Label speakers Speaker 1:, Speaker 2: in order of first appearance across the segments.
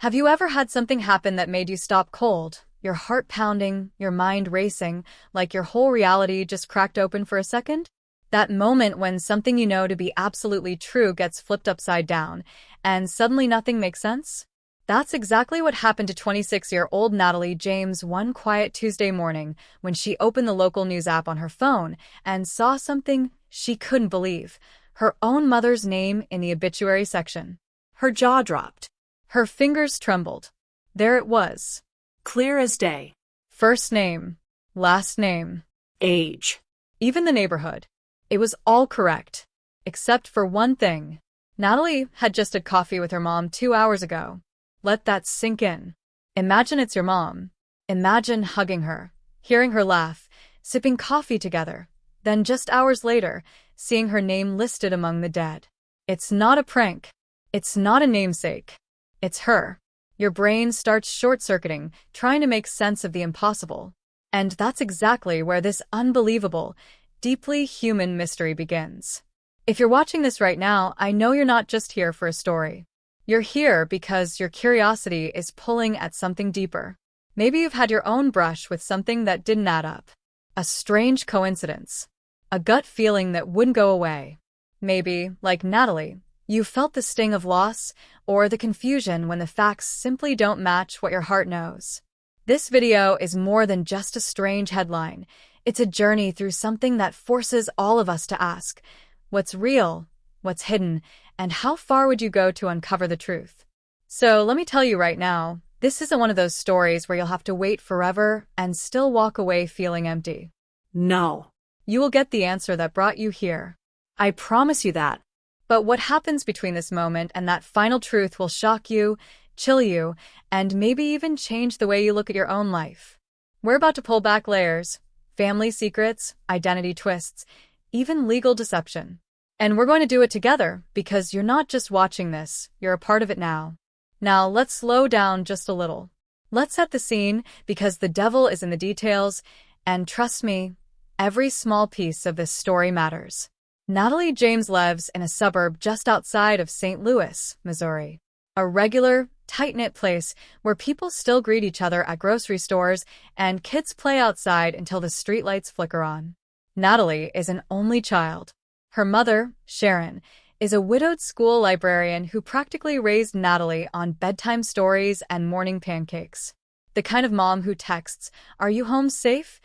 Speaker 1: Have you ever had something happen that made you stop cold, your heart pounding, your mind racing, like your whole reality just cracked open for a second? That moment when something you know to be absolutely true gets flipped upside down, and suddenly nothing makes sense? That's exactly what happened to 26-year-old Natalie James one quiet Tuesday morning when she opened the local news app on her phone and saw something she couldn't believe: her own mother's name in the obituary section. Her jaw dropped. Her fingers trembled. There it was.
Speaker 2: Clear as day.
Speaker 1: First name, last name,
Speaker 2: Age.
Speaker 1: even the neighborhood. It was all correct. Except for one thing. Natalie had just had coffee with her mom 2 hours ago. Let that sink in. Imagine it's your mom. Imagine hugging her, hearing her laugh, sipping coffee together. Then just hours later, seeing her name listed among the dead. It's not a prank. It's not a namesake. It's her. Your brain starts short-circuiting, trying to make sense of the impossible. And that's exactly where this unbelievable, deeply human mystery begins. If you're watching this right now, I know you're not just here for a story. You're here because your curiosity is pulling at something deeper. Maybe you've had your own brush with something that didn't add up. A strange coincidence. A gut feeling that wouldn't go away. Maybe, like Natalie, you felt the sting of loss or the confusion when the facts simply don't match what your heart knows. This video is more than just a strange headline. It's a journey through something that forces all of us to ask, what's real, what's hidden, and how far would you go to uncover the truth? So let me tell you right now, this isn't one of those stories where you'll have to wait forever and still walk away feeling empty.
Speaker 2: No.
Speaker 1: You will get the answer that brought you here.
Speaker 2: I promise you that.
Speaker 1: But what happens between this moment and that final truth will shock you, chill you, and maybe even change the way you look at your own life. We're about to pull back layers, family secrets, identity twists, even legal deception. And we're going to do it together because you're not just watching this, you're a part of it now. Now let's slow down just a little. Let's set the scene because the devil is in the details, and trust me, every small piece of this story matters. Natalie James lives in a suburb just outside of St. Louis, Missouri. A regular, tight-knit place where people still greet each other at grocery stores and kids play outside until the streetlights flicker on. Natalie is an only child. Her mother, Sharon, is a widowed school librarian who practically raised Natalie on bedtime stories and morning pancakes. The kind of mom who texts, "Are you home safe?"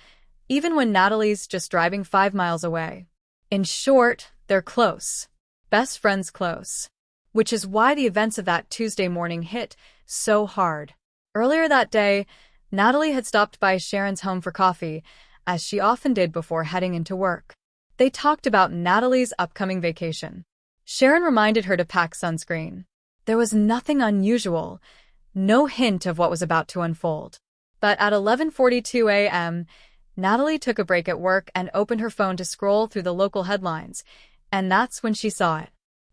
Speaker 1: even when Natalie's just driving 5 miles away. In short, they're close. Best friends close. Which is why the events of that Tuesday morning hit so hard. Earlier that day, Natalie had stopped by Sharon's home for coffee, as she often did before heading into work. They talked about Natalie's upcoming vacation. Sharon reminded her to pack sunscreen. There was nothing unusual, no hint of what was about to unfold. But at 11:42 a.m., Natalie took a break at work and opened her phone to scroll through the local headlines, and that's when she saw it.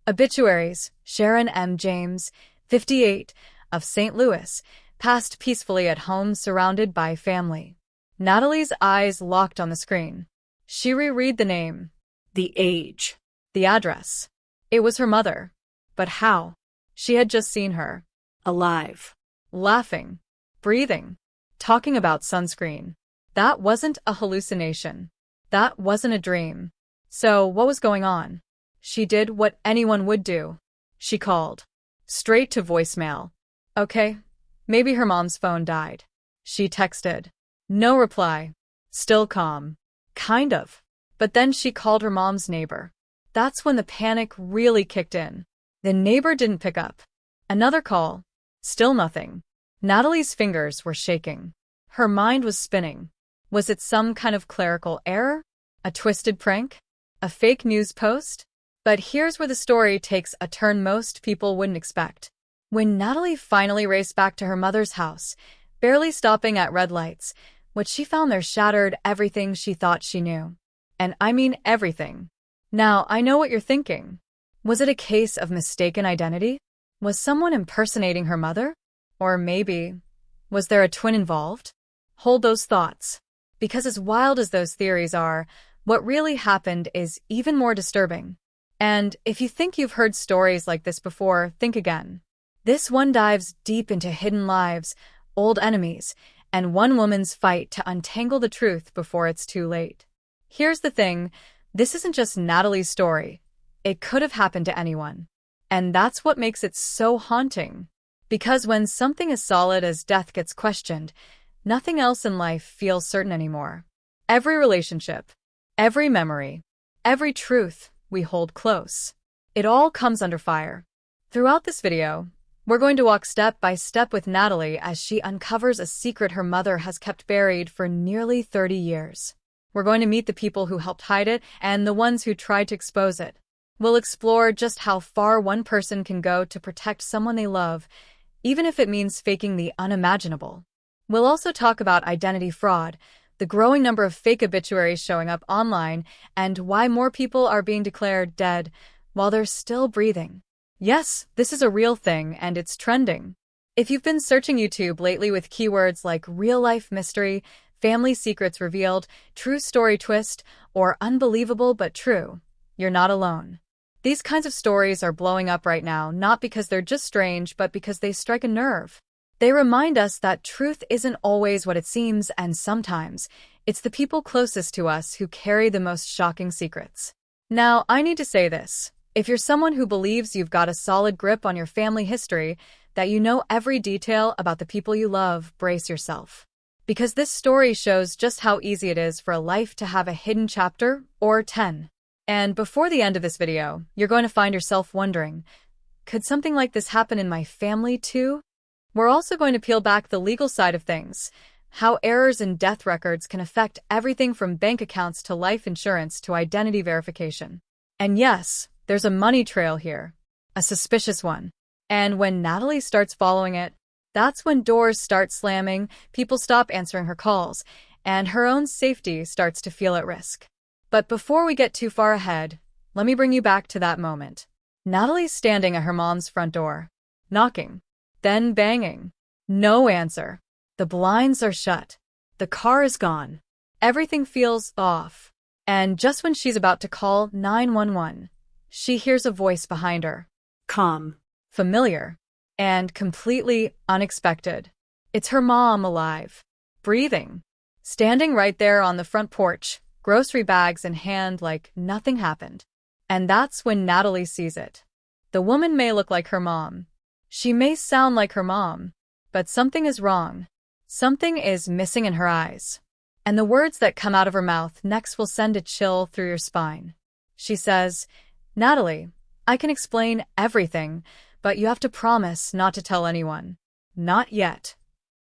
Speaker 1: Obituaries: Sharon M. James, 58, of St. Louis, passed peacefully at home surrounded by family. Natalie's eyes locked on the screen. She reread the name,
Speaker 2: The age.
Speaker 1: the address. It was her mother. But how? She had just seen her.
Speaker 2: Alive.
Speaker 1: Laughing. Breathing. Talking about sunscreen. That wasn't a hallucination. That wasn't a dream. So what was going on? She did what anyone would do. She called. Straight to voicemail. Okay, maybe her mom's phone died. She texted. No reply. Still calm. Kind of. But then she called her mom's neighbor. That's when the panic really kicked in. The neighbor didn't pick up. Another call. Still nothing. Natalie's fingers were shaking. Her mind was spinning. Was it some kind of clerical error? A twisted prank? A fake news post? But here's where the story takes a turn most people wouldn't expect. When Natalie finally raced back to her mother's house, barely stopping at red lights, what she found there shattered everything she thought she knew. And I mean everything. Now, I know what you're thinking. Was it a case of mistaken identity? Was someone impersonating her mother? Or maybe, was there a twin involved? Hold those thoughts. Because as wild as those theories are, what really happened is even more disturbing. And if you think you've heard stories like this before, think again. This one dives deep into hidden lives, old enemies, and one woman's fight to untangle the truth before it's too late. Here's the thing, this isn't just Natalie's story. It could have happened to anyone. And that's what makes it so haunting. Because when something as solid as death gets questioned, nothing else in life feels certain anymore. Every relationship, every memory, every truth we hold close, it all comes under fire. Throughout this video, we're going to walk step by step with Natalie as she uncovers a secret her mother has kept buried for nearly 30 years. We're going to meet the people who helped hide it and the ones who tried to expose it. We'll explore just how far one person can go to protect someone they love, even if it means faking the unimaginable. We'll also talk about identity fraud, the growing number of fake obituaries showing up online, and why more people are being declared dead while they're still breathing. Yes, this is a real thing, and it's trending. If you've been searching YouTube lately with keywords like real-life mystery, family secrets revealed, true story twist, or unbelievable but true, you're not alone. These kinds of stories are blowing up right now, not because they're just strange, but because they strike a nerve. They remind us that truth isn't always what it seems, and sometimes it's the people closest to us who carry the most shocking secrets. Now, I need to say this. If you're someone who believes you've got a solid grip on your family history, that you know every detail about the people you love, brace yourself. Because this story shows just how easy it is for a life to have a hidden chapter, or 10. And before the end of this video, you're going to find yourself wondering, could something like this happen in my family too? We're also going to peel back the legal side of things, how errors in death records can affect everything from bank accounts to life insurance to identity verification. And yes, there's a money trail here, a suspicious one. And when Natalie starts following it, that's when doors start slamming, people stop answering her calls, and her own safety starts to feel at risk. But before we get too far ahead, let me bring you back to that moment. Natalie's standing at her mom's front door, knocking, then banging. No answer. The blinds are shut. The car is gone. Everything feels off. And just when she's about to call 911, she hears a voice behind her.
Speaker 2: Calm.
Speaker 1: Familiar. And completely unexpected. It's her mom, alive. Breathing. Standing right there on the front porch, grocery bags in hand like nothing happened. And that's when Natalie sees it. The woman may look like her mom. She may sound like her mom. But something is wrong. Something is missing in her eyes. And the words that come out of her mouth next will send a chill through your spine. She says, "Natalie, I can explain everything, but you have to promise not to tell anyone. Not yet."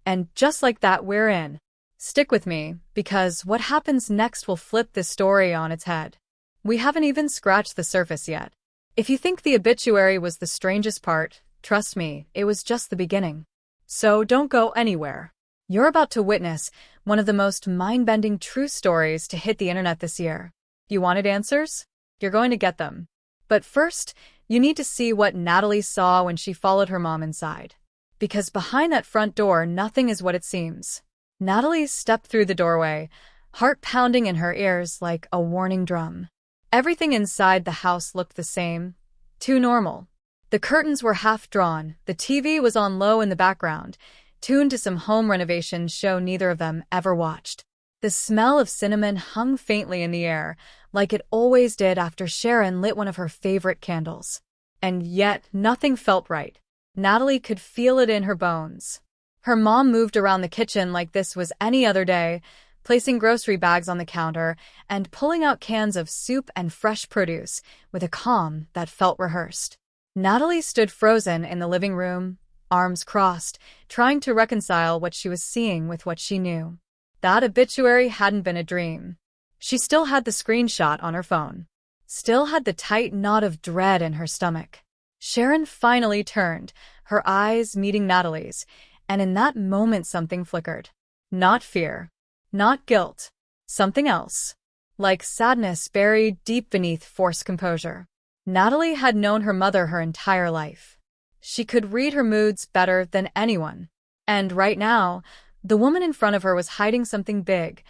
Speaker 1: And just like that, we're in. Stick with me, because what happens next will flip this story on its head. We haven't even scratched the surface yet. If you think the obituary was the strangest part, trust me, it was just the beginning. So don't go anywhere. You're about to witness one of the most mind-bending true stories to hit the internet this year. You wanted answers? You're going to get them. But first, you need to see what Natalie saw when she followed her mom inside. Because behind that front door, nothing is what it seems. Natalie stepped through the doorway, heart pounding in her ears like a warning drum. Everything inside the house looked the same. Too normal. The curtains were half drawn, the TV was on low in the background, tuned to some home renovation show neither of them ever watched. The smell of cinnamon hung faintly in the air, like it always did after Sharon lit one of her favorite candles. And yet, nothing felt right. Natalie could feel it in her bones. Her mom moved around the kitchen like this was any other day, placing grocery bags on the counter and pulling out cans of soup and fresh produce with a calm that felt rehearsed. Natalie stood frozen in the living room, arms crossed, trying to reconcile what she was seeing with what she knew. That obituary hadn't been a dream. She still had the screenshot on her phone. Still had the tight knot of dread in her stomach. Sharon finally turned, her eyes meeting Natalie's, and in that moment something flickered. Not fear. Not guilt. Something else. Like sadness buried deep beneath forced composure. Natalie had known her mother her entire life. She could read her moods better than anyone. And right now, the woman in front of her was hiding something big,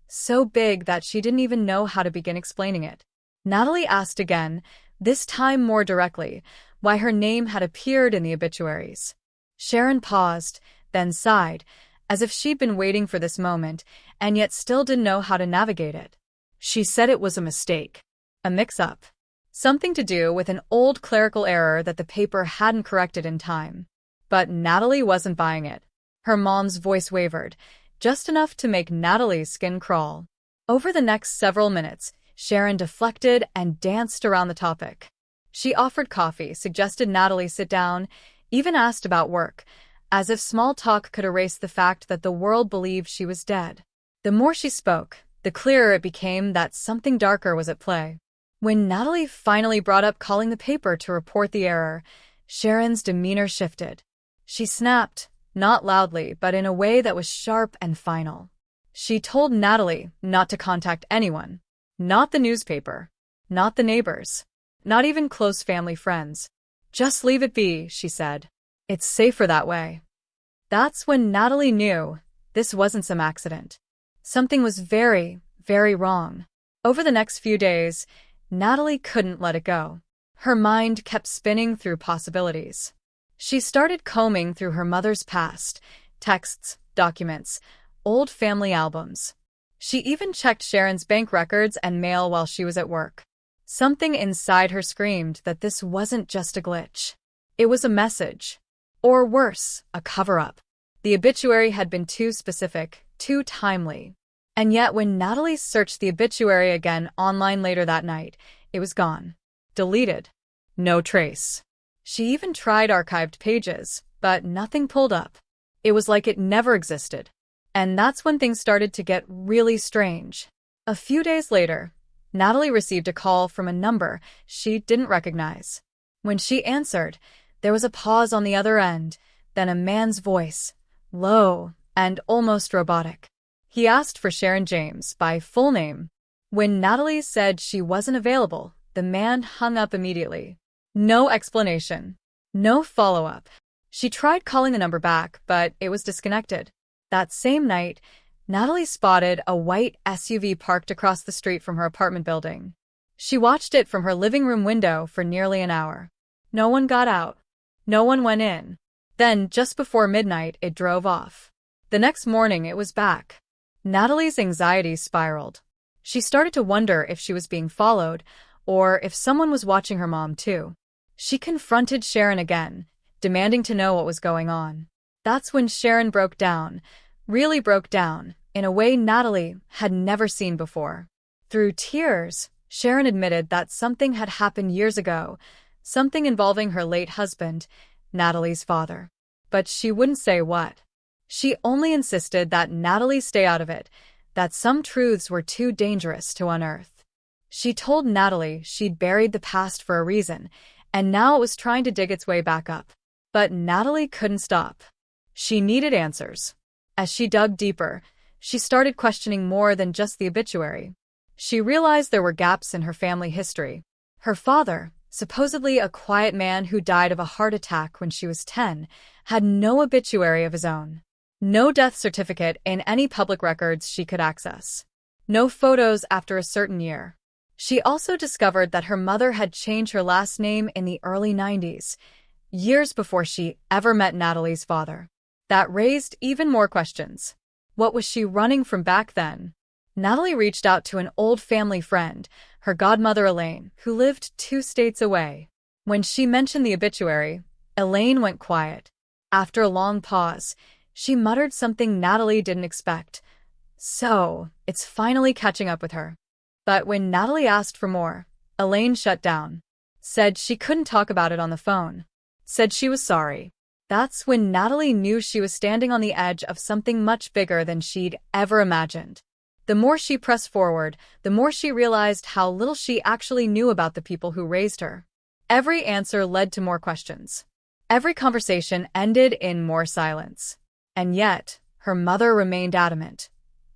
Speaker 1: so big that she didn't even know how to begin explaining it. Natalie asked again, this time more directly, why her name had appeared in the obituaries. Sharon paused, then sighed, as if she'd been waiting for this moment, and yet still didn't know how to navigate it.
Speaker 2: She said it was a mistake.
Speaker 1: A mix-up. Something to do with an old clerical error that the paper hadn't corrected in time. But Natalie wasn't buying it. Her mom's voice wavered, just enough to make Natalie's skin crawl. Over the next several minutes, Sharon deflected and danced around the topic. She offered coffee, suggested Natalie sit down, even asked about work, as if small talk could erase the fact that the world believed she was dead. The more she spoke, the clearer it became that something darker was at play. When Natalie finally brought up calling the paper to report the error, Sharon's demeanor shifted. She snapped, not loudly, but in a way that was sharp and final. She told Natalie not to contact anyone. Not the newspaper. Not the neighbors. Not even close family friends. Just leave it be, she said. It's safer that way. That's when Natalie knew this wasn't some accident. Something was very, very wrong. Over the next few days, Natalie couldn't let it go. Her mind kept spinning through possibilities. She started combing through her mother's past, texts, documents, old family albums. She even checked Sharon's bank records and mail while she was at work. Something inside her screamed that this wasn't just a glitch. It was a message. Or worse, a cover-up. The obituary had been too specific, too timely. And yet when Natalie searched the obituary again online later that night, it was gone. Deleted. No trace. She even tried archived pages, but nothing pulled up. It was like it never existed. And that's when things started to get really strange. A few days later, Natalie received a call from a number she didn't recognize. When she answered, there was a pause on the other end, then a man's voice, low and almost robotic. He asked for Sharon James by full name. When Natalie said she wasn't available, the man hung up immediately. No explanation. No follow-up. She tried calling the number back, but it was disconnected. That same night, Natalie spotted a white SUV parked across the street from her apartment building. She watched it from her living room window for nearly an hour. No one got out. No one went in. Then, just before midnight, it drove off. The next morning, it was back. Natalie's anxiety spiraled. She started to wonder if she was being followed, or if someone was watching her mom too. She confronted Sharon again, demanding to know what was going on. That's when Sharon broke down, really broke down, in a way Natalie had never seen before. Through tears, Sharon admitted that something had happened years ago, something involving her late husband, Natalie's father. But she wouldn't say what. She only insisted that Natalie stay out of it, that some truths were too dangerous to unearth. She told Natalie she'd buried the past for a reason, and now it was trying to dig its way back up. But Natalie couldn't stop. She needed answers. As she dug deeper, she started questioning more than just the obituary. She realized there were gaps in her family history. Her father, supposedly a quiet man who died of a heart attack when she was 10, had no obituary of his own. No death certificate in any public records she could access. No photos after a certain year. She also discovered that her mother had changed her last name in the early 90s, years before she ever met Natalie's father. That raised even more questions. What was she running from back then? Natalie reached out to an old family friend, her godmother Elaine, who lived 2 states away. When she mentioned the obituary, Elaine went quiet. After a long pause, she muttered something Natalie didn't expect. So, it's finally catching up with her. But when Natalie asked for more, Elaine shut down. Said she couldn't talk about it on the phone. Said she was sorry. That's when Natalie knew she was standing on the edge of something much bigger than she'd ever imagined. The more she pressed forward, the more she realized how little she actually knew about the people who raised her. Every answer led to more questions. Every conversation ended in more silence. And yet, her mother remained adamant.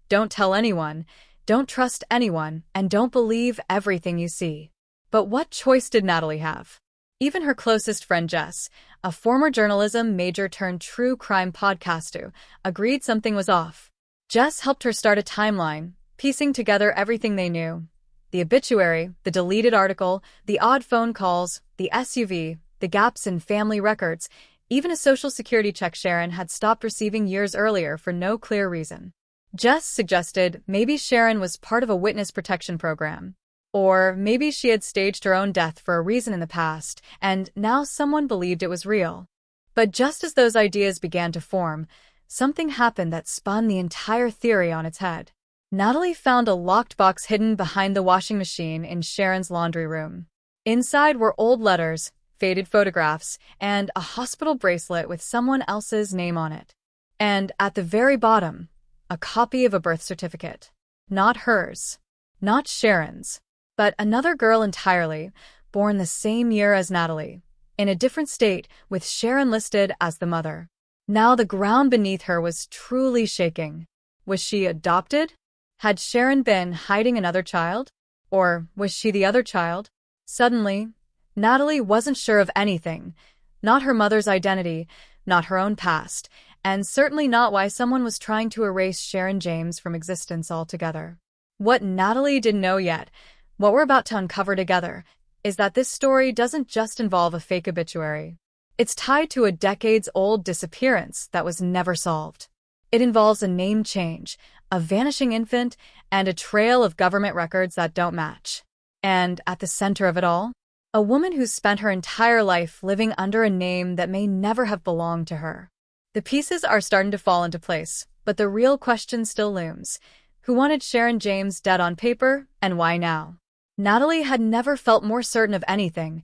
Speaker 1: Don't tell anyone, don't trust anyone, and don't believe everything you see. But what choice did Natalie have? Even her closest friend Jess, a former journalism major turned true crime podcaster, agreed something was off. Jess helped her start a timeline, piecing together everything they knew. The obituary, the deleted article, the odd phone calls, the SUV, the gaps in family records, even a social security check Sharon had stopped receiving years earlier for no clear reason. Jess suggested maybe Sharon was part of a witness protection program. Or maybe she had staged her own death for a reason in the past, and now someone believed it was real. But just as those ideas began to form, something happened that spun the entire theory on its head. Natalie found a locked box hidden behind the washing machine in Sharon's laundry room. Inside were old letters, faded photographs, and a hospital bracelet with someone else's name on it. And at the very bottom, a copy of a birth certificate. Not hers. Not Sharon's. But another girl entirely, born the same year as Natalie, in a different state with Sharon listed as the mother. Now the ground beneath her was truly shaking. Was she adopted? Had Sharon been hiding another child? Or was she the other child? Suddenly, Natalie wasn't sure of anything. Not her mother's identity, not her own past, and certainly not why someone was trying to erase Sharon James from existence altogether. What Natalie didn't know yet, what we're about to uncover together, is that this story doesn't just involve a fake obituary. It's tied to a decades-old disappearance that was never solved. It involves a name change, a vanishing infant, and a trail of government records that don't match. And at the center of it all, a woman who's spent her entire life living under a name that may never have belonged to her. The pieces are starting to fall into place, but the real question still looms. Who wanted Sharon James dead on paper, and why now? Natalie had never felt more certain of anything.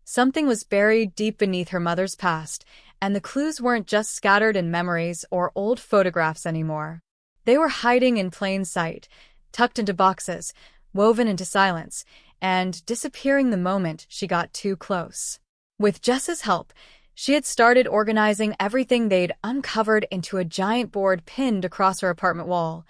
Speaker 1: Something was buried deep beneath her mother's past, and the clues weren't just scattered in memories or old photographs anymore. They were hiding in plain sight, tucked into boxes, woven into silence, and disappearing the moment she got too close. With Jess's help, she had started organizing everything they'd uncovered into a giant board pinned across her apartment wall.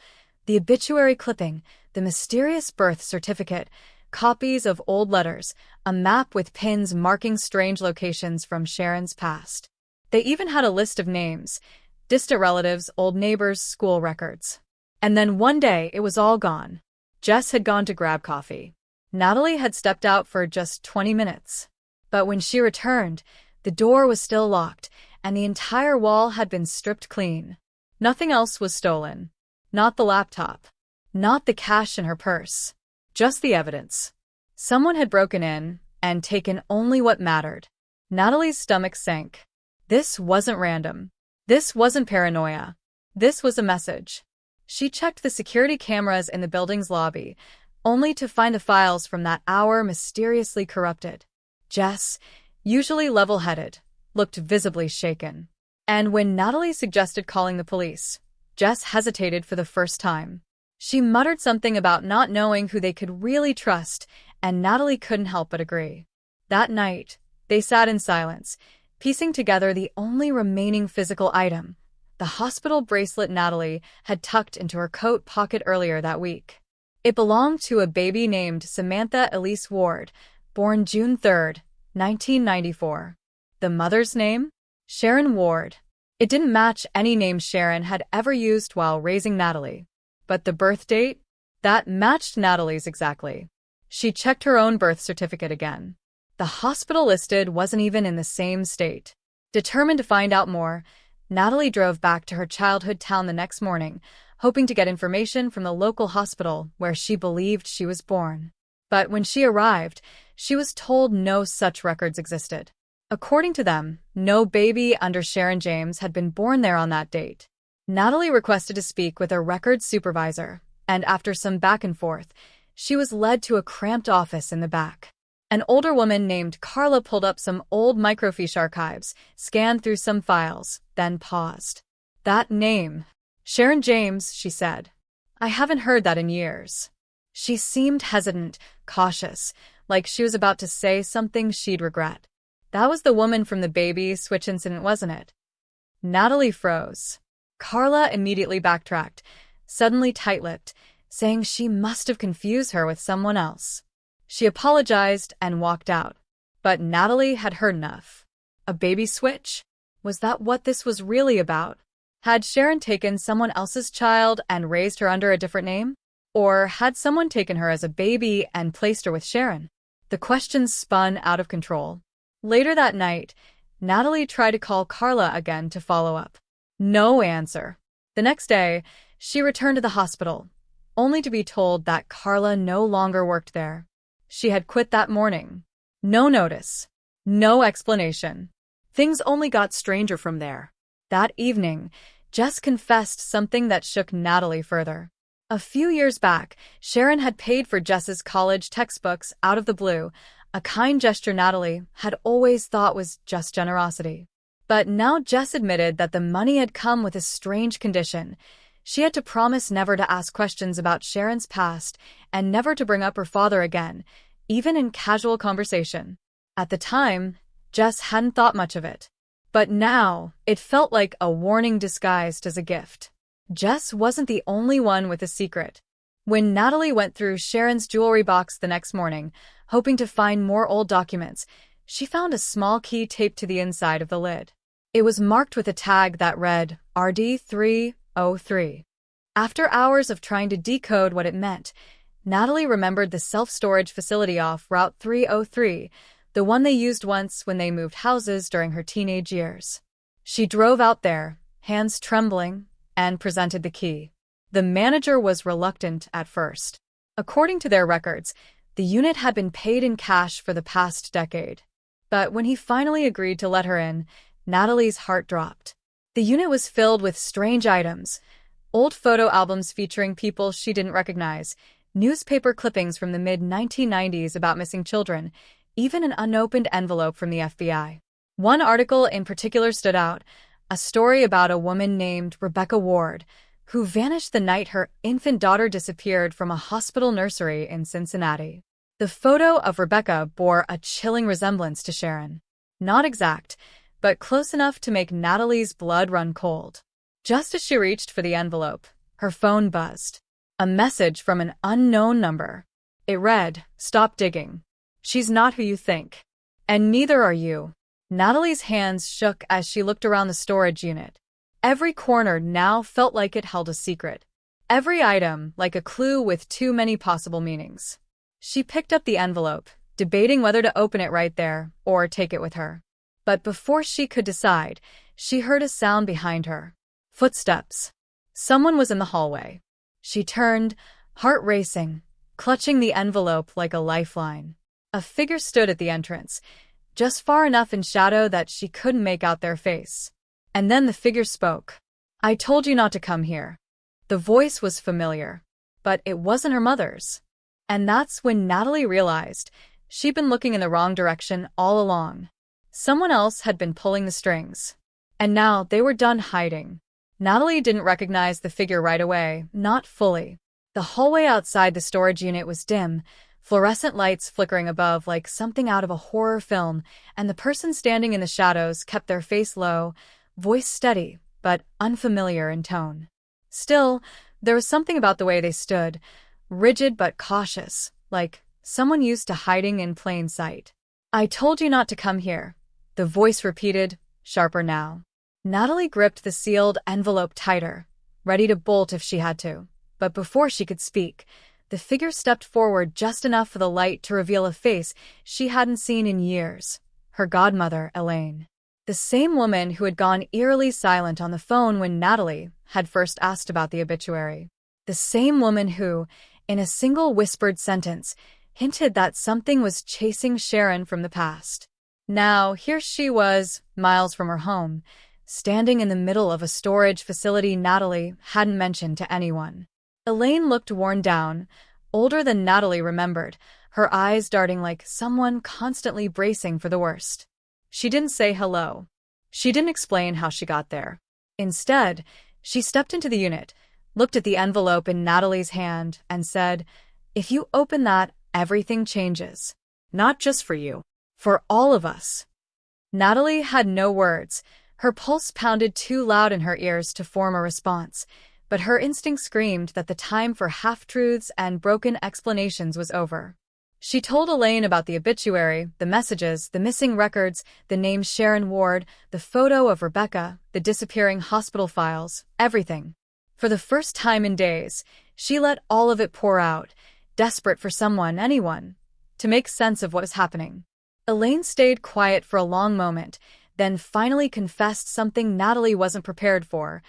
Speaker 1: The obituary clipping, the mysterious birth certificate, copies of old letters, a map with pins marking strange locations from Sharon's past. They even had a list of names, distant relatives, old neighbors, school records. And then one day, it was all gone. Jess had gone to grab coffee. Natalie had stepped out for just 20 minutes. But when she returned, the door was still locked, and the entire wall had been stripped clean. Nothing else was stolen. Not the laptop. Not the cash in her purse. Just the evidence. Someone had broken in and taken only what mattered. Natalie's stomach sank. This wasn't random. This wasn't paranoia. This was a message. She checked the security cameras in the building's lobby, only to find the files from that hour mysteriously corrupted. Jess, usually level-headed, looked visibly shaken. And when Natalie suggested calling the police, Jess hesitated for the first time. She muttered something about not knowing who they could really trust, and Natalie couldn't help but agree. That night, they sat in silence, piecing together the only remaining physical item, the hospital bracelet Natalie had tucked into her coat pocket earlier that week. It belonged to a baby named Samantha Elise Ward, born June 3, 1994. The mother's name? Sharon Ward. It didn't match any name Sharon had ever used while raising Natalie. But the birth date? That matched Natalie's exactly. She checked her own birth certificate again. The hospital listed wasn't even in the same state. Determined to find out more, Natalie drove back to her childhood town the next morning, hoping to get information from the local hospital where she believed she was born. But when she arrived, she was told no such records existed. According to them, no baby under Sharon James had been born there on that date. Natalie requested to speak with a records supervisor, and after some back and forth, she was led to a cramped office in the back. An older woman named Carla pulled up some old microfiche archives, scanned through some files, then paused. That name. Sharon James, she said. I haven't heard that in years. She seemed hesitant, cautious, like she was about to say something she'd regret. That was the woman from the baby switch incident, wasn't it? Natalie froze. Carla immediately backtracked, suddenly tight-lipped, saying she must have confused her with someone else. She apologized and walked out. But Natalie had heard enough. A baby switch? Was that what this was really about? Had Sharon taken someone else's child and raised her under a different name? Or had someone taken her as a baby and placed her with Sharon? The questions spun out of control. Later that night, Natalie tried to call Carla again to follow up. No answer. The next day, she returned to the hospital, only to be told that Carla no longer worked there. She had quit that morning. No notice. No explanation. Things only got stranger from there. That evening, Jess confessed something that shook Natalie further. A few years back, Sharon had paid for Jess's college textbooks out of the blue, a kind gesture Natalie had always thought was just generosity. But now Jess admitted that the money had come with a strange condition. She had to promise never to ask questions about Sharon's past and never to bring up her father again, even in casual conversation. At the time, Jess hadn't thought much of it. But now, it felt like a warning disguised as a gift. Jess wasn't the only one with a secret. When Natalie went through Sharon's jewelry box the next morning, hoping to find more old documents, she found a small key taped to the inside of the lid. It was marked with a tag that read RD303. After hours of trying to decode what it meant, Natalie remembered the self-storage facility off Route 303, the one they used once when they moved houses during her teenage years. She drove out there, hands trembling, and presented the key. The manager was reluctant at first. According to their records, the unit had been paid in cash for the past decade. But when he finally agreed to let her in, Natalie's heart dropped. The unit was filled with strange items, old photo albums featuring people she didn't recognize, newspaper clippings from the mid-1990s about missing children, even an unopened envelope from the FBI. One article in particular stood out, a story about a woman named Rebecca Ward, who vanished the night her infant daughter disappeared from a hospital nursery in Cincinnati. The photo of Rebecca bore a chilling resemblance to Sharon. Not exact, but close enough to make Natalie's blood run cold. Just as she reached for the envelope, her phone buzzed. A message from an unknown number. It read, "Stop digging. She's not who you think. And neither are you." Natalie's hands shook as she looked around the storage unit. Every corner now felt like it held a secret. Every item like a clue with too many possible meanings. She picked up the envelope, debating whether to open it right there or take it with her. But before she could decide, she heard a sound behind her. Footsteps. Someone was in the hallway. She turned, heart racing, clutching the envelope like a lifeline. A figure stood at the entrance, just far enough in shadow that she couldn't make out their face. And then the figure spoke. "I told you not to come here." The voice was familiar, but it wasn't her mother's. And that's when Natalie realized she'd been looking in the wrong direction all along. Someone else had been pulling the strings. And now they were done hiding. Natalie didn't recognize the figure right away, not fully. The hallway outside the storage unit was dim, fluorescent lights flickering above like something out of a horror film, and the person standing in the shadows kept their face low, voice steady, but unfamiliar in tone. Still, there was something about the way they stood, rigid but cautious, like someone used to hiding in plain sight. "I told you not to come here," the voice repeated, sharper now. Natalie gripped the sealed envelope tighter, ready to bolt if she had to. But before she could speak, the figure stepped forward just enough for the light to reveal a face she hadn't seen in years. Her godmother, Elaine. The same woman who had gone eerily silent on the phone when Natalie had first asked about the obituary. The same woman who, in a single whispered sentence, hinted that something was chasing Sharon from the past. Now, here she was, miles from her home, standing in the middle of a storage facility Natalie hadn't mentioned to anyone. Elaine looked worn down, older than Natalie remembered, her eyes darting like someone constantly bracing for the worst. She didn't say hello. She didn't explain how she got there. Instead, she stepped into the unit, looked at the envelope in Natalie's hand, and said, "If you open that, everything changes. Not just for you. For all of us." Natalie had no words. Her pulse pounded too loud in her ears to form a response, but her instinct screamed that the time for half-truths and broken explanations was over. She told Elaine about the obituary, the messages, the missing records, the name Sharon Ward, the photo of Rebecca, the disappearing hospital files, everything. For the first time in days, she let all of it pour out, desperate for someone, anyone, to make sense of what was happening. Elaine stayed quiet for a long moment, then finally confessed something Natalie wasn't prepared for.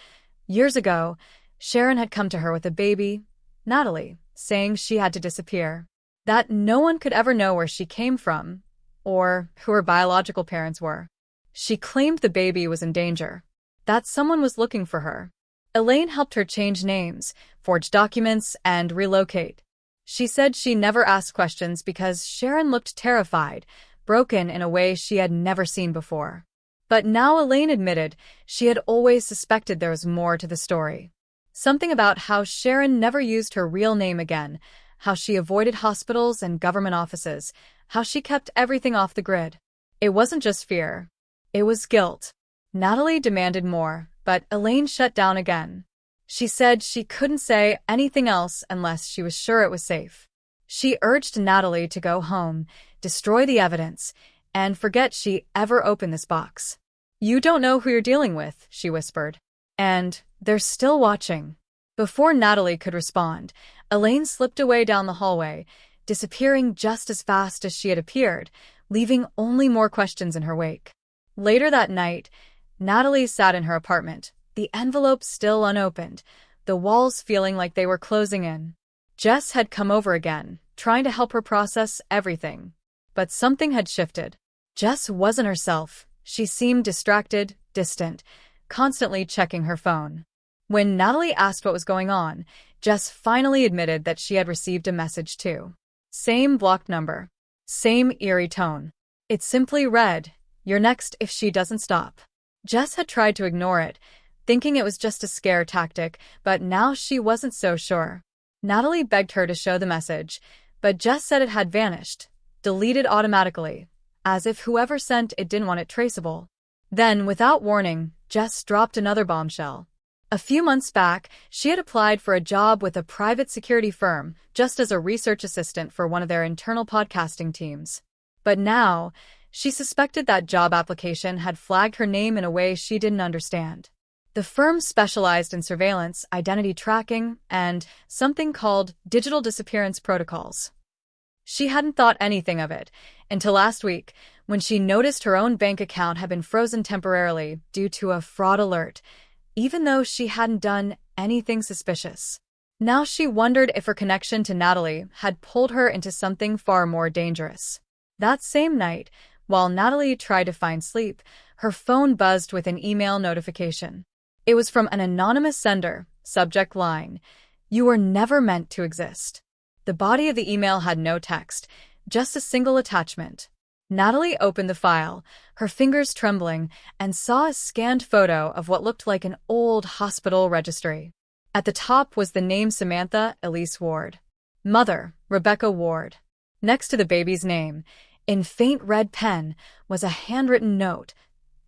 Speaker 1: Years ago, Sharon had come to her with a baby, Natalie, saying she had to disappear. That no one could ever know where she came from, or who her biological parents were. She claimed the baby was in danger, that someone was looking for her. Elaine helped her change names, forge documents, and relocate. She said she never asked questions because Sharon looked terrified, broken in a way she had never seen before. But now Elaine admitted she had always suspected there was more to the story. Something about how Sharon never used her real name again, how she avoided hospitals and government offices, how she kept everything off the grid. It wasn't just fear. It was guilt. Natalie demanded more, but Elaine shut down again. She said she couldn't say anything else unless she was sure it was safe. She urged Natalie to go home, destroy the evidence, and forget she ever opened this box. "You don't know who you're dealing with," she whispered. "And they're still watching." Before Natalie could respond, Elaine slipped away down the hallway, disappearing just as fast as she had appeared, leaving only more questions in her wake. Later that night, Natalie sat in her apartment, the envelope still unopened, the walls feeling like they were closing in. Jess had come over again, trying to help her process everything. But something had shifted. Jess wasn't herself. She seemed distracted, distant, constantly checking her phone. When Natalie asked what was going on, Jess finally admitted that she had received a message too. Same blocked number. Same eerie tone. It simply read, "You're next if she doesn't stop." Jess had tried to ignore it, thinking it was just a scare tactic, but now she wasn't so sure. Natalie begged her to show the message, but Jess said it had vanished, deleted automatically, as if whoever sent it didn't want it traceable. Then, without warning, Jess dropped another bombshell. A few months back, she had applied for a job with a private security firm, just as a research assistant for one of their internal podcasting teams. But now, she suspected that job application had flagged her name in a way she didn't understand. The firm specialized in surveillance, identity tracking, and something called digital disappearance protocols. She hadn't thought anything of it until last week, when she noticed her own bank account had been frozen temporarily due to a fraud alert, even though she hadn't done anything suspicious. Now she wondered if her connection to Natalie had pulled her into something far more dangerous. That same night, while Natalie tried to find sleep, her phone buzzed with an email notification. It was from an anonymous sender, subject line, "You were never meant to exist." The body of the email had no text, just a single attachment. Natalie opened the file, her fingers trembling, and saw a scanned photo of what looked like an old hospital registry. At the top was the name Samantha Elise Ward. Mother, Rebecca Ward. Next to the baby's name, in faint red pen, was a handwritten note,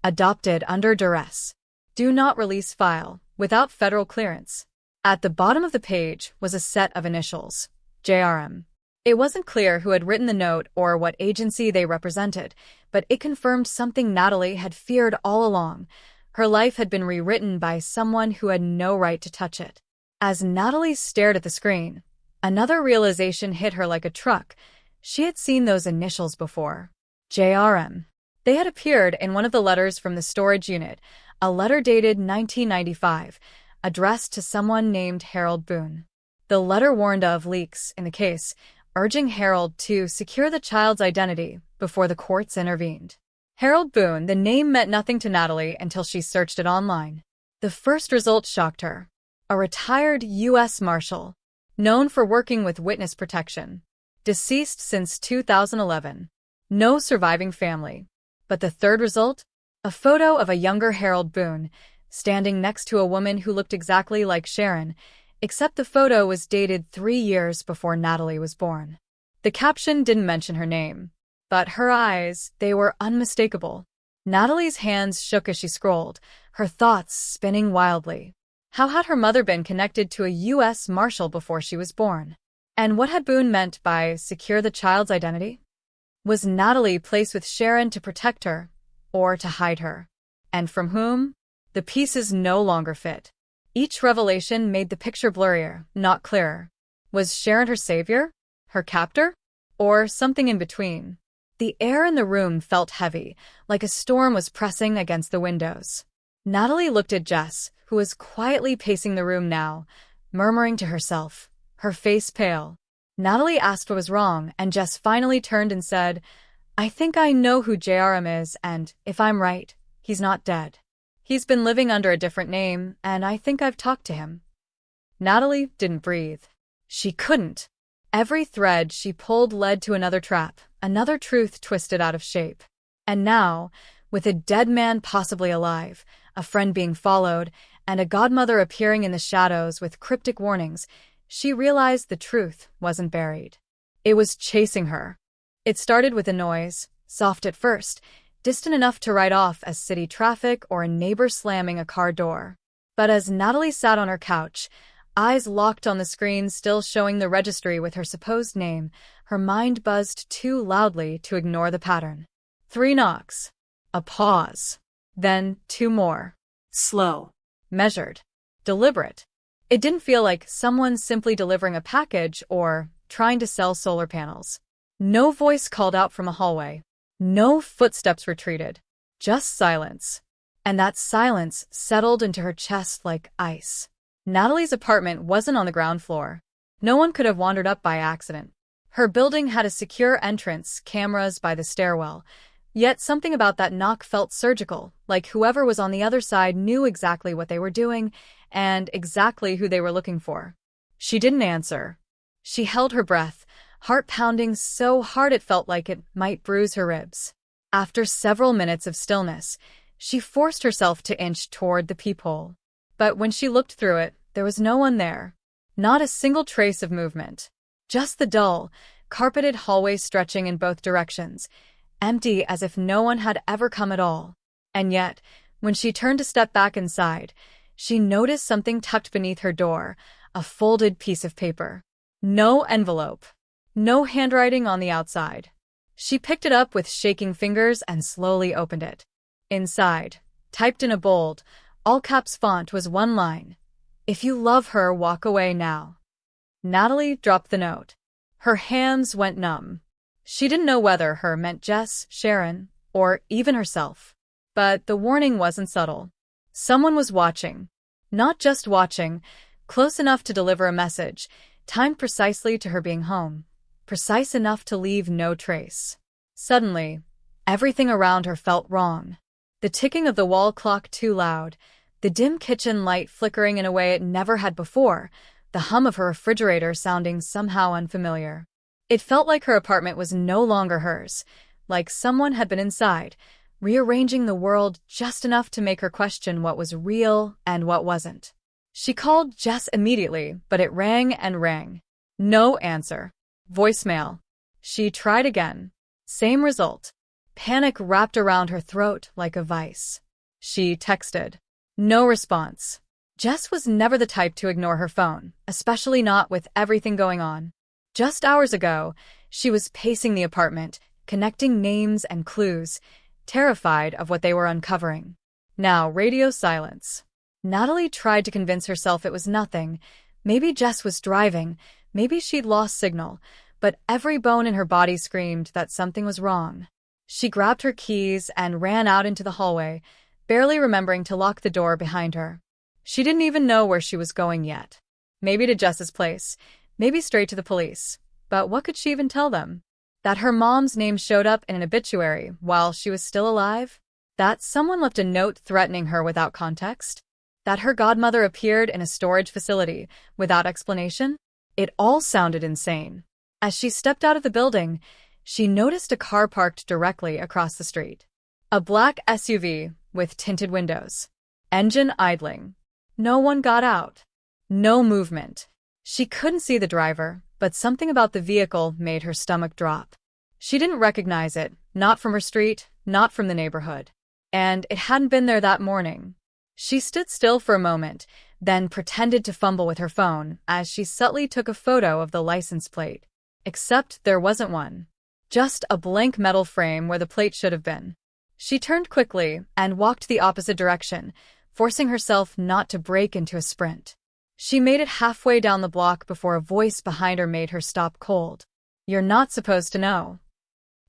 Speaker 1: "Adopted under duress. Do not release file, without federal clearance." At the bottom of the page was a set of initials, JRM. It wasn't clear who had written the note or what agency they represented, but it confirmed something Natalie had feared all along. Her life had been rewritten by someone who had no right to touch it. As Natalie stared at the screen, another realization hit her like a truck. She had seen those initials before. JRM. They had appeared in one of the letters from the storage unit, a letter dated 1995, addressed to someone named Harold Boone. The letter warned of leaks in the case, urging Harold to secure the child's identity before the courts intervened. Harold Boone, the name meant nothing to Natalie until she searched it online. The first result shocked her. A retired U.S. Marshal, known for working with witness protection. Deceased since 2011. No surviving family. But the third result? A photo of a younger Harold Boone, standing next to a woman who looked exactly like Sharon, except the photo was dated 3 years before Natalie was born. The caption didn't mention her name, but her eyes, they were unmistakable. Natalie's hands shook as she scrolled, her thoughts spinning wildly. How had her mother been connected to a U.S. Marshal before she was born? And what had Boone meant by secure the child's identity? Was Natalie placed with Sharon to protect her, or to hide her? And from whom? The pieces no longer fit. Each revelation made the picture blurrier, not clearer. Was Sharon her savior? Her captor? Or something in between? The air in the room felt heavy, like a storm was pressing against the windows. Natalie looked at Jess, who was quietly pacing the room now, murmuring to herself, her face pale. Natalie asked what was wrong, and Jess finally turned and said, "I think I know who JRM is, and, if I'm right, he's not dead. He's been living under a different name, and I think I've talked to him." Natalie didn't breathe. She couldn't. Every thread she pulled led to another trap, another truth twisted out of shape. And now, with a dead man possibly alive, a friend being followed, and a godmother appearing in the shadows with cryptic warnings, she realized the truth wasn't buried. It was chasing her. It started with a noise, soft at first, distant enough to write off as city traffic or a neighbor slamming a car door. But as Natalie sat on her couch, eyes locked on the screen still showing the registry with her supposed name, her mind buzzed too loudly to ignore the pattern. 3 knocks. A pause. Then 2 more.
Speaker 2: Slow.
Speaker 1: Measured. Deliberate. It didn't feel like someone simply delivering a package or trying to sell solar panels. No voice called out from a hallway. No footsteps retreated. Just silence. And that silence settled into her chest like ice. Natalie's apartment wasn't on the ground floor. No one could have wandered up by accident. Her building had a secure entrance, cameras by the stairwell. Yet something about that knock felt surgical, like whoever was on the other side knew exactly what they were doing and exactly who they were looking for. She didn't answer. She held her breath, heart pounding so hard it felt like it might bruise her ribs. After several minutes of stillness, she forced herself to inch toward the peephole. But when she looked through it, there was no one there. Not a single trace of movement. Just the dull, carpeted hallway stretching in both directions, empty as if no one had ever come at all. And yet, when she turned to step back inside, she noticed something tucked beneath her door, a folded piece of paper. No envelope. No handwriting on the outside. She picked it up with shaking fingers and slowly opened it. Inside, typed in a bold, all-caps font was one line. "If you love her, walk away now." Natalie dropped the note. Her hands went numb. She didn't know whether her meant Jess, Sharon, or even herself. But the warning wasn't subtle. Someone was watching. Not just watching, close enough to deliver a message, timed precisely to her being home. Precise enough to leave no trace. Suddenly, everything around her felt wrong. The ticking of the wall clock too loud, the dim kitchen light flickering in a way it never had before, the hum of her refrigerator sounding somehow unfamiliar. It felt like her apartment was no longer hers, like someone had been inside, rearranging the world just enough to make her question what was real and what wasn't. She called Jess immediately, but it rang and rang. No answer. Voicemail. She tried again. Same result. Panic wrapped around her throat like a vice. She texted. No response. Jess was never the type to ignore her phone, especially not with everything going on. Just hours ago, she was pacing the apartment, connecting names and clues, terrified of what they were uncovering. Now, radio silence. Natalie tried to convince herself it was nothing. Maybe Jess was driving, maybe she'd lost signal, but every bone in her body screamed that something was wrong. She grabbed her keys and ran out into the hallway, barely remembering to lock the door behind her. She didn't even know where she was going yet. Maybe to Jess's place, maybe straight to the police. But what could she even tell them? That her mom's name showed up in an obituary while she was still alive? That someone left a note threatening her without context? That her godmother appeared in a storage facility without explanation? It all sounded insane. As she stepped out of the building, she noticed a car parked directly across the street. A black SUV with tinted windows. Engine idling. No one got out. No movement. She couldn't see the driver, but something about the vehicle made her stomach drop. She didn't recognize it, not from her street, not from the neighborhood. And it hadn't been there that morning. She stood still for a moment, then pretended to fumble with her phone as she subtly took a photo of the license plate. Except there wasn't one. Just a blank metal frame where the plate should have been. She turned quickly and walked the opposite direction, forcing herself not to break into a sprint. She made it halfway down the block before a voice behind her made her stop cold. "You're not supposed to know."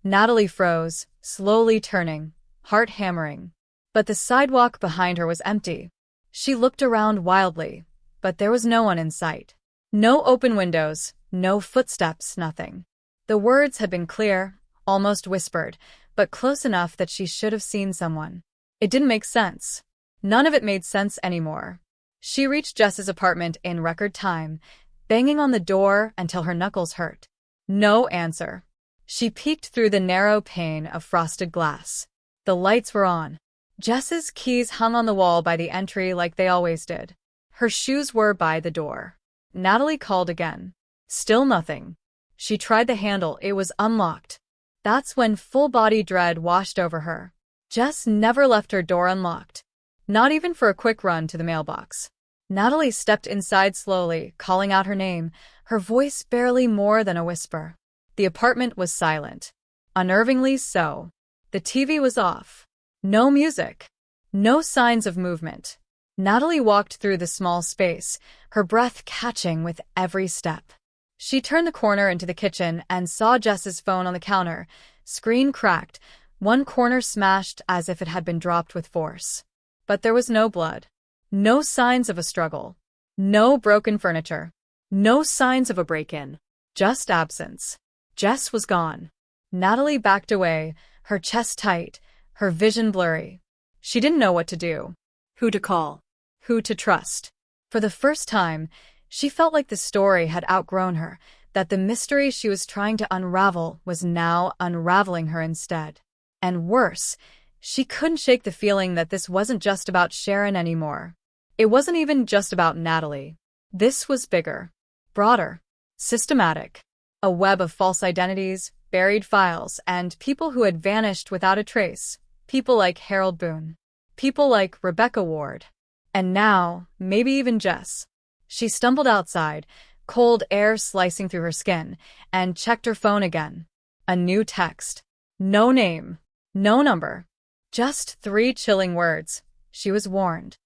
Speaker 1: Natalie froze, slowly turning, heart hammering. But the sidewalk behind her was empty. She looked around wildly, but there was no one in sight. No open windows, no footsteps, nothing. The words had been clear, almost whispered, but close enough that she should have seen someone. It didn't make sense. None of it made sense anymore. She reached Jess's apartment in record time, banging on the door until her knuckles hurt. No answer. She peeked through the narrow pane of frosted glass. The lights were on. Jess's keys hung on the wall by the entry like they always did. Her shoes were by the door. Natalie called again. Still nothing. She tried the handle, it was unlocked. That's when full-body dread washed over her. Jess never left her door unlocked. Not even for a quick run to the mailbox. Natalie stepped inside slowly, calling out her name, her voice barely more than a whisper. The apartment was silent. Unnervingly so. The TV was off. No music. No signs of movement. Natalie walked through the small space, her breath catching with every step. She turned the corner into the kitchen and saw Jess's phone on the counter, screen cracked, one corner smashed as if it had been dropped with force. But there was no blood. No signs of a struggle. No broken furniture. No signs of a break-in. Just absence. Jess was gone. Natalie backed away, her chest tight, her vision blurry. She didn't know what to do.
Speaker 2: Who to call?
Speaker 1: Who to trust. For the first time, she felt like the story had outgrown her, that the mystery she was trying to unravel was now unraveling her instead. And worse, she couldn't shake the feeling that this wasn't just about Sharon anymore. It wasn't even just about Natalie. This was bigger, broader, systematic. A web of false identities, buried files, and people who had vanished without a trace. People like Harold Boone. People like Rebecca Ward. And now, maybe even Jess. She stumbled outside, cold air slicing through her skin, and checked her phone again. A new text. No name. No number. Just 3 chilling words. She was warned.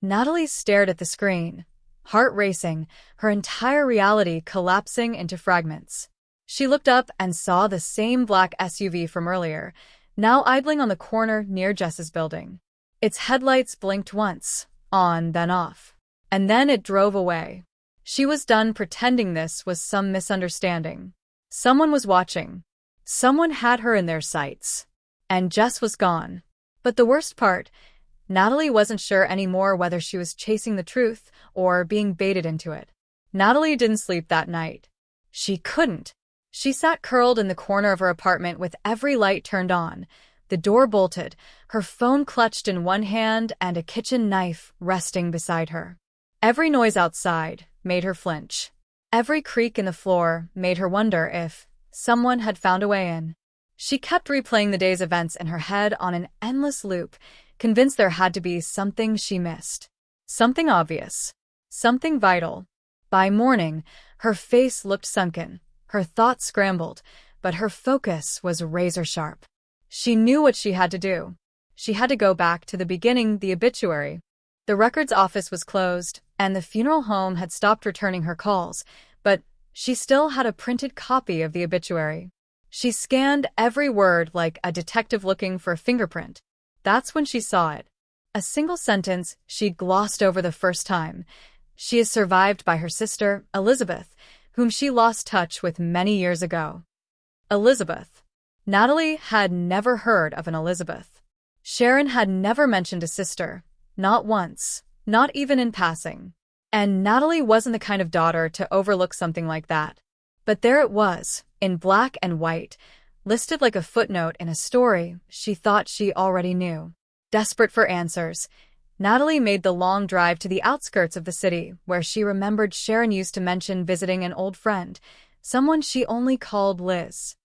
Speaker 1: Natalie stared at the screen, heart racing, her entire reality collapsing into fragments. She looked up and saw the same black SUV from earlier, now idling on the corner near Jess's building. Its headlights blinked once, on, then off. And then it drove away. She was done pretending this was some misunderstanding. Someone was watching. Someone had her in their sights. And Jess was gone. But the worst part, Natalie wasn't sure anymore whether she was chasing the truth or being baited into it. Natalie didn't sleep that night. She couldn't. She sat curled in the corner of her apartment with every light turned on, the door bolted, her phone clutched in one hand and a kitchen knife resting beside her. Every noise outside made her flinch. Every creak in the floor made her wonder if someone had found a way in. She kept replaying the day's events in her head on an endless loop, convinced there had to be something she missed. Something obvious. Something vital. By morning, her face looked sunken, her thoughts scrambled, but her focus was razor-sharp. She knew what she had to do. She had to go back to the beginning, the obituary. The records office was closed, and the funeral home had stopped returning her calls, but she still had a printed copy of the obituary. She scanned every word like a detective looking for a fingerprint. That's when she saw it. A single sentence she'd glossed over the first time. She is survived by her sister, Elizabeth, whom she lost touch with many years ago. Elizabeth. Natalie had never heard of an Elizabeth. Sharon had never mentioned a sister. Not once. Not even in passing. And Natalie wasn't the kind of daughter to overlook something like that. But there it was, in black and white, listed like a footnote in a story she thought she already knew. Desperate for answers, Natalie made the long drive to the outskirts of the city, where she remembered Sharon used to mention visiting an old friend, someone she only called Liz.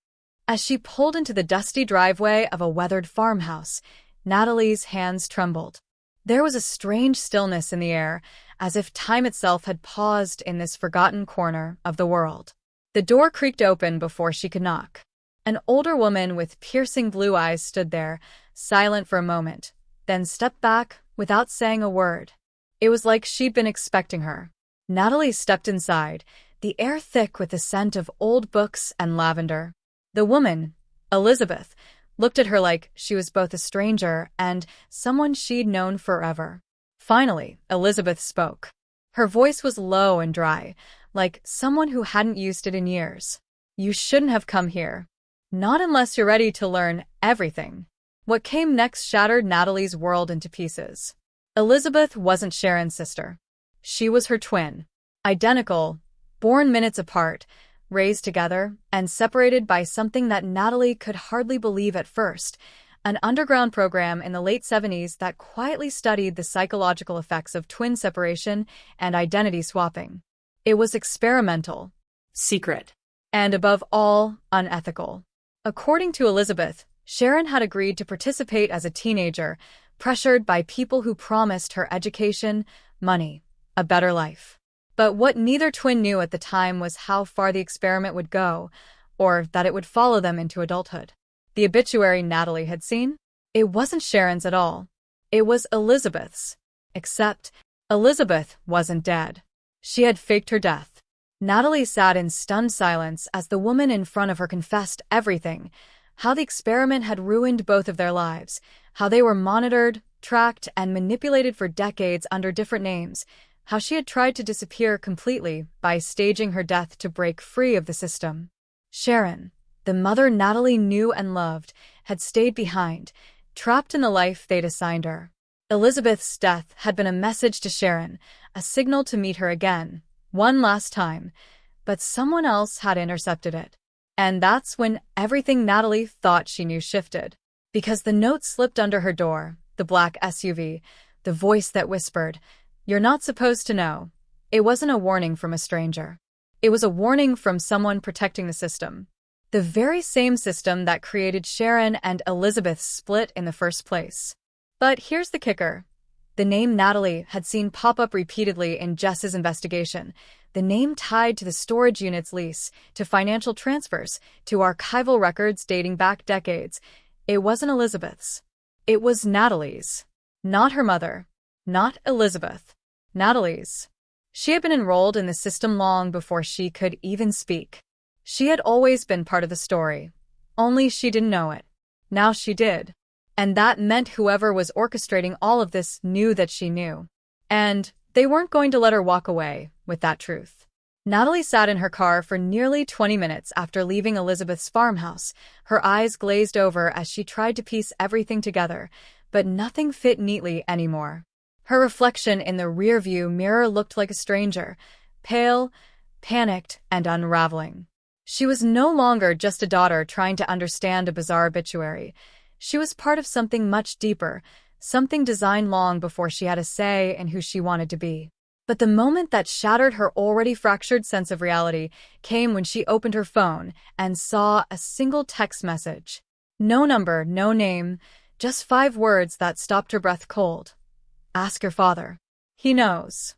Speaker 1: As she pulled into the dusty driveway of a weathered farmhouse, Natalie's hands trembled. There was a strange stillness in the air, as if time itself had paused in this forgotten corner of the world. The door creaked open before she could knock. An older woman with piercing blue eyes stood there, silent for a moment, then stepped back without saying a word. It was like she'd been expecting her. Natalie stepped inside, the air thick with the scent of old books and lavender. The woman, Elizabeth looked at her like she was both a stranger and someone she'd known forever. Finally, Elizabeth spoke. Her voice was low and dry, like someone who hadn't used it in years. "You shouldn't have come here. Not unless you're ready to learn everything." What came next shattered Natalie's world into pieces. Elizabeth wasn't Sharon's sister. She was her twin. Identical, born minutes apart, raised together, and separated by something that Natalie could hardly believe at first, an underground program in the late 70s that quietly studied the psychological effects of twin separation and identity swapping. It was experimental,
Speaker 2: Secret.
Speaker 1: and above all, unethical. According to Elizabeth, Sharon had agreed to participate as a teenager, pressured by people who promised her education, money, a better life. But what neither twin knew at the time was how far the experiment would go, or that it would follow them into adulthood. The obituary Natalie had seen? It wasn't Sharon's at all. It was Elizabeth's. Except, Elizabeth wasn't dead. She had faked her death. Natalie sat in stunned silence as the woman in front of her confessed everything: how the experiment had ruined both of their lives, how they were monitored, tracked, and manipulated for decades under different names, how she had tried to disappear completely by staging her death to break free of the system. Sharon, the mother Natalie knew and loved, had stayed behind, trapped in the life they'd assigned her. Elizabeth's death had been a message to Sharon, a signal to meet her again, one last time, but someone else had intercepted it. And that's when everything Natalie thought she knew shifted. Because the note slipped under her door, the black SUV, the voice that whispered, "You're not supposed to know." It wasn't a warning from a stranger. It was a warning from someone protecting the system. The very same system that created Sharon and Elizabeth's split in the first place. But here's the kicker. The name Natalie had seen pop up repeatedly in Jess's investigation. The name tied to the storage unit's lease, to financial transfers, to archival records dating back decades. It wasn't Elizabeth's. It was Natalie's. Not her mother. Not Elizabeth. Natalie's. She had been enrolled in the system long before she could even speak. She had always been part of the story. Only she didn't know it. Now she did. And that meant whoever was orchestrating all of this knew that she knew. And they weren't going to let her walk away with that truth. Natalie sat in her car for nearly 20 minutes after leaving Elizabeth's farmhouse, her eyes glazed over as she tried to piece everything together, but nothing fit neatly anymore. Her reflection in the rearview mirror looked like a stranger, pale, panicked, and unraveling. She was no longer just a daughter trying to understand a bizarre obituary. She was part of something much deeper, something designed long before she had a say in who she wanted to be. But the moment that shattered her already fractured sense of reality came when she opened her phone and saw a single text message. No number, no name, just 5 words that stopped her breath cold. "Ask your father. He knows."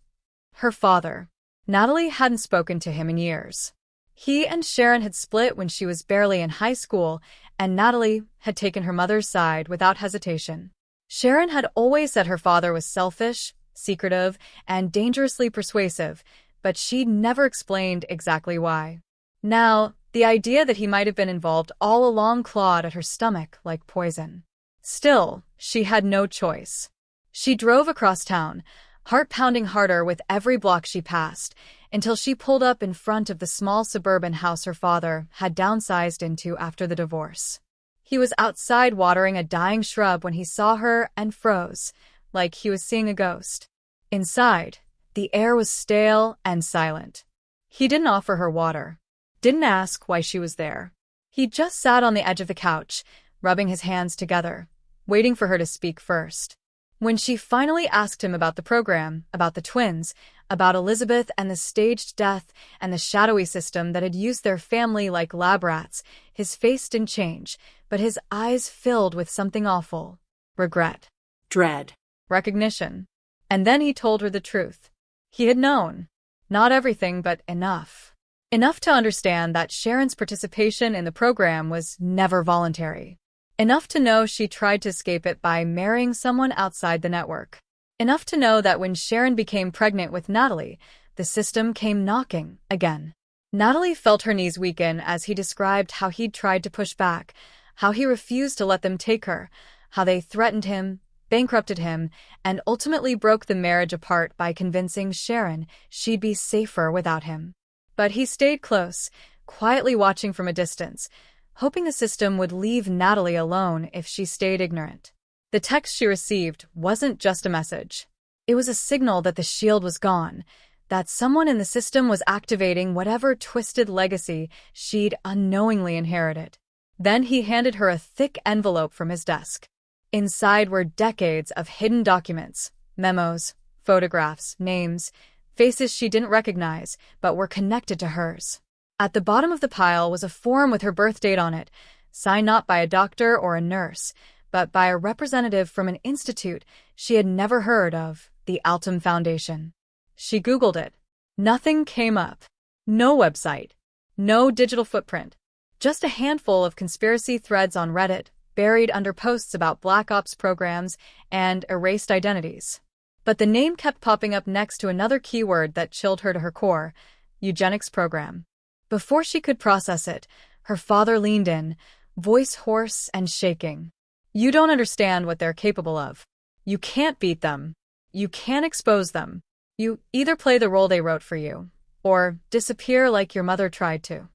Speaker 1: Her father. Natalie hadn't spoken to him in years. He and Sharon had split when she was barely in high school, and Natalie had taken her mother's side without hesitation. Sharon had always said her father was selfish, secretive, and dangerously persuasive, but she'd never explained exactly why. Now, the idea that he might have been involved all along clawed at her stomach like poison. Still, she had no choice. She drove across town, heart pounding harder with every block she passed, until she pulled up in front of the small suburban house her father had downsized into after the divorce. He was outside watering a dying shrub when he saw her and froze, like he was seeing a ghost. Inside, the air was stale and silent. He didn't offer her water, didn't ask why she was there. He just sat on the edge of the couch, rubbing his hands together, waiting for her to speak first. When she finally asked him about the program, about the twins, about Elizabeth and the staged death and the shadowy system that had used their family like lab rats, his face didn't change, but his eyes filled with something awful. Regret.
Speaker 2: Dread.
Speaker 1: Recognition. And then he told her the truth. He had known. Not everything, but enough. Enough to understand that Sharon's participation in the program was never voluntary. Enough to know she tried to escape it by marrying someone outside the network. Enough to know that when Sharon became pregnant with Natalie, the system came knocking again. Natalie felt her knees weaken as he described how he'd tried to push back, how he refused to let them take her, how they threatened him, bankrupted him, and ultimately broke the marriage apart by convincing Sharon she'd be safer without him. But he stayed close, quietly watching from a distance, hoping the system would leave Natalie alone if she stayed ignorant. The text she received wasn't just a message. It was a signal that the shield was gone, that someone in the system was activating whatever twisted legacy she'd unknowingly inherited. Then he handed her a thick envelope from his desk. Inside were decades of hidden documents, memos, photographs, names, faces she didn't recognize but were connected to hers. At the bottom of the pile was a form with her birth date on it, signed not by a doctor or a nurse, but by a representative from an institute she had never heard of, the Altum Foundation. She Googled it. Nothing came up. No website. No digital footprint. Just a handful of conspiracy threads on Reddit, buried under posts about Black Ops programs and erased identities. But the name kept popping up next to another keyword that chilled her to her core: eugenics program. Before she could process it, her father leaned in, voice hoarse and shaking. "You don't understand what they're capable of. You can't beat them. You can't expose them. You either play the role they wrote for you, or disappear like your mother tried to."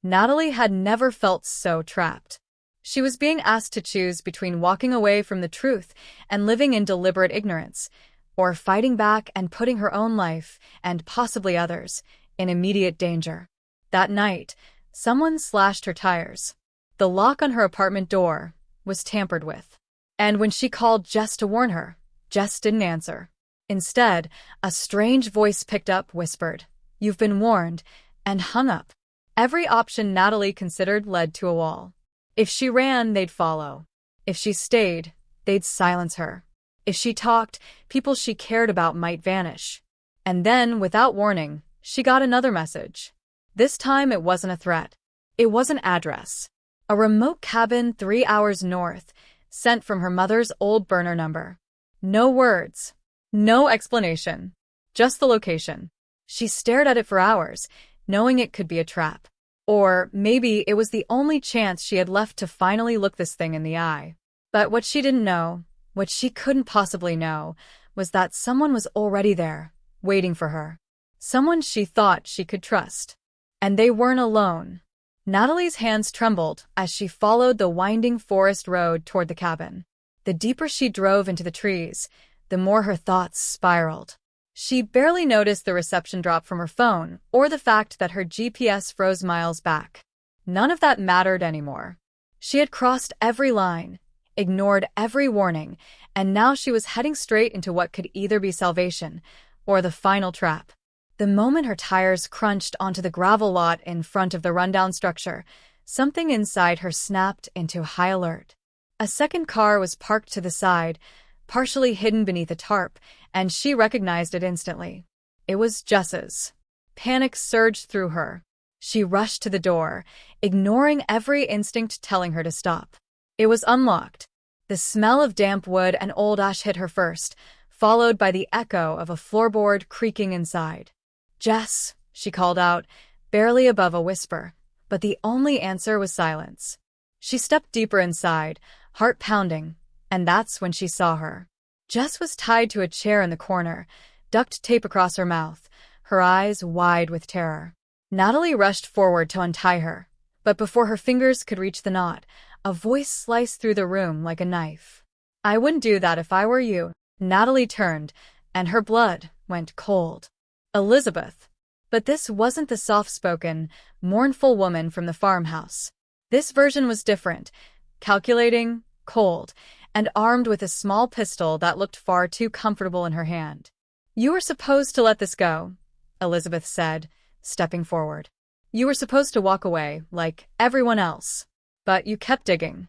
Speaker 1: Natalie had never felt so trapped. She was being asked to choose between walking away from the truth and living in deliberate ignorance, or fighting back and putting her own life, and possibly others, in immediate danger. That night, someone slashed her tires. The lock on her apartment door was tampered with. And when she called Jess to warn her, Jess didn't answer. Instead, a strange voice picked up, whispered, "You've been warned," and hung up. Every option Natalie considered led to a wall. If she ran, they'd follow. If she stayed, they'd silence her. If she talked, people she cared about might vanish. And then, without warning, she got another message. This time it wasn't a threat. It was an address. A remote cabin 3 hours north, sent from her mother's old burner number. No words. No explanation. Just the location. She stared at it for hours, knowing it could be a trap. Or maybe it was the only chance she had left to finally look this thing in the eye. But what she didn't know, what she couldn't possibly know, was that someone was already there, waiting for her. Someone she thought she could trust. And they weren't alone. Natalie's hands trembled as she followed the winding forest road toward the cabin. The deeper she drove into the trees, the more her thoughts spiraled. She barely noticed the reception drop from her phone or the fact that her GPS froze miles back. None of that mattered anymore. She had crossed every line, ignored every warning, and now she was heading straight into what could either be salvation or the final trap. The moment her tires crunched onto the gravel lot in front of the rundown structure, something inside her snapped into high alert. A second car was parked to the side, partially hidden beneath a tarp, and she recognized it instantly. It was Jess's. Panic surged through her. She rushed to the door, ignoring every instinct telling her to stop. It was unlocked. The smell of damp wood and old ash hit her first, followed by the echo of a floorboard creaking inside. "Jess," she called out, barely above a whisper, but the only answer was silence. She stepped deeper inside, heart pounding, and that's when she saw her. Jess was tied to a chair in the corner, duct tape across her mouth, her eyes wide with terror. Natalie rushed forward to untie her, but before her fingers could reach the knot, a voice sliced through the room like a knife. "I wouldn't do that if I were you." Natalie turned, and her blood went cold. Elizabeth. But this wasn't the soft-spoken, mournful woman from the farmhouse. This version was different, calculating, cold, and armed with a small pistol that looked far too comfortable in her hand. "You were supposed to let this go," Elizabeth said, stepping forward. "You were supposed to walk away, like everyone else. But you kept digging."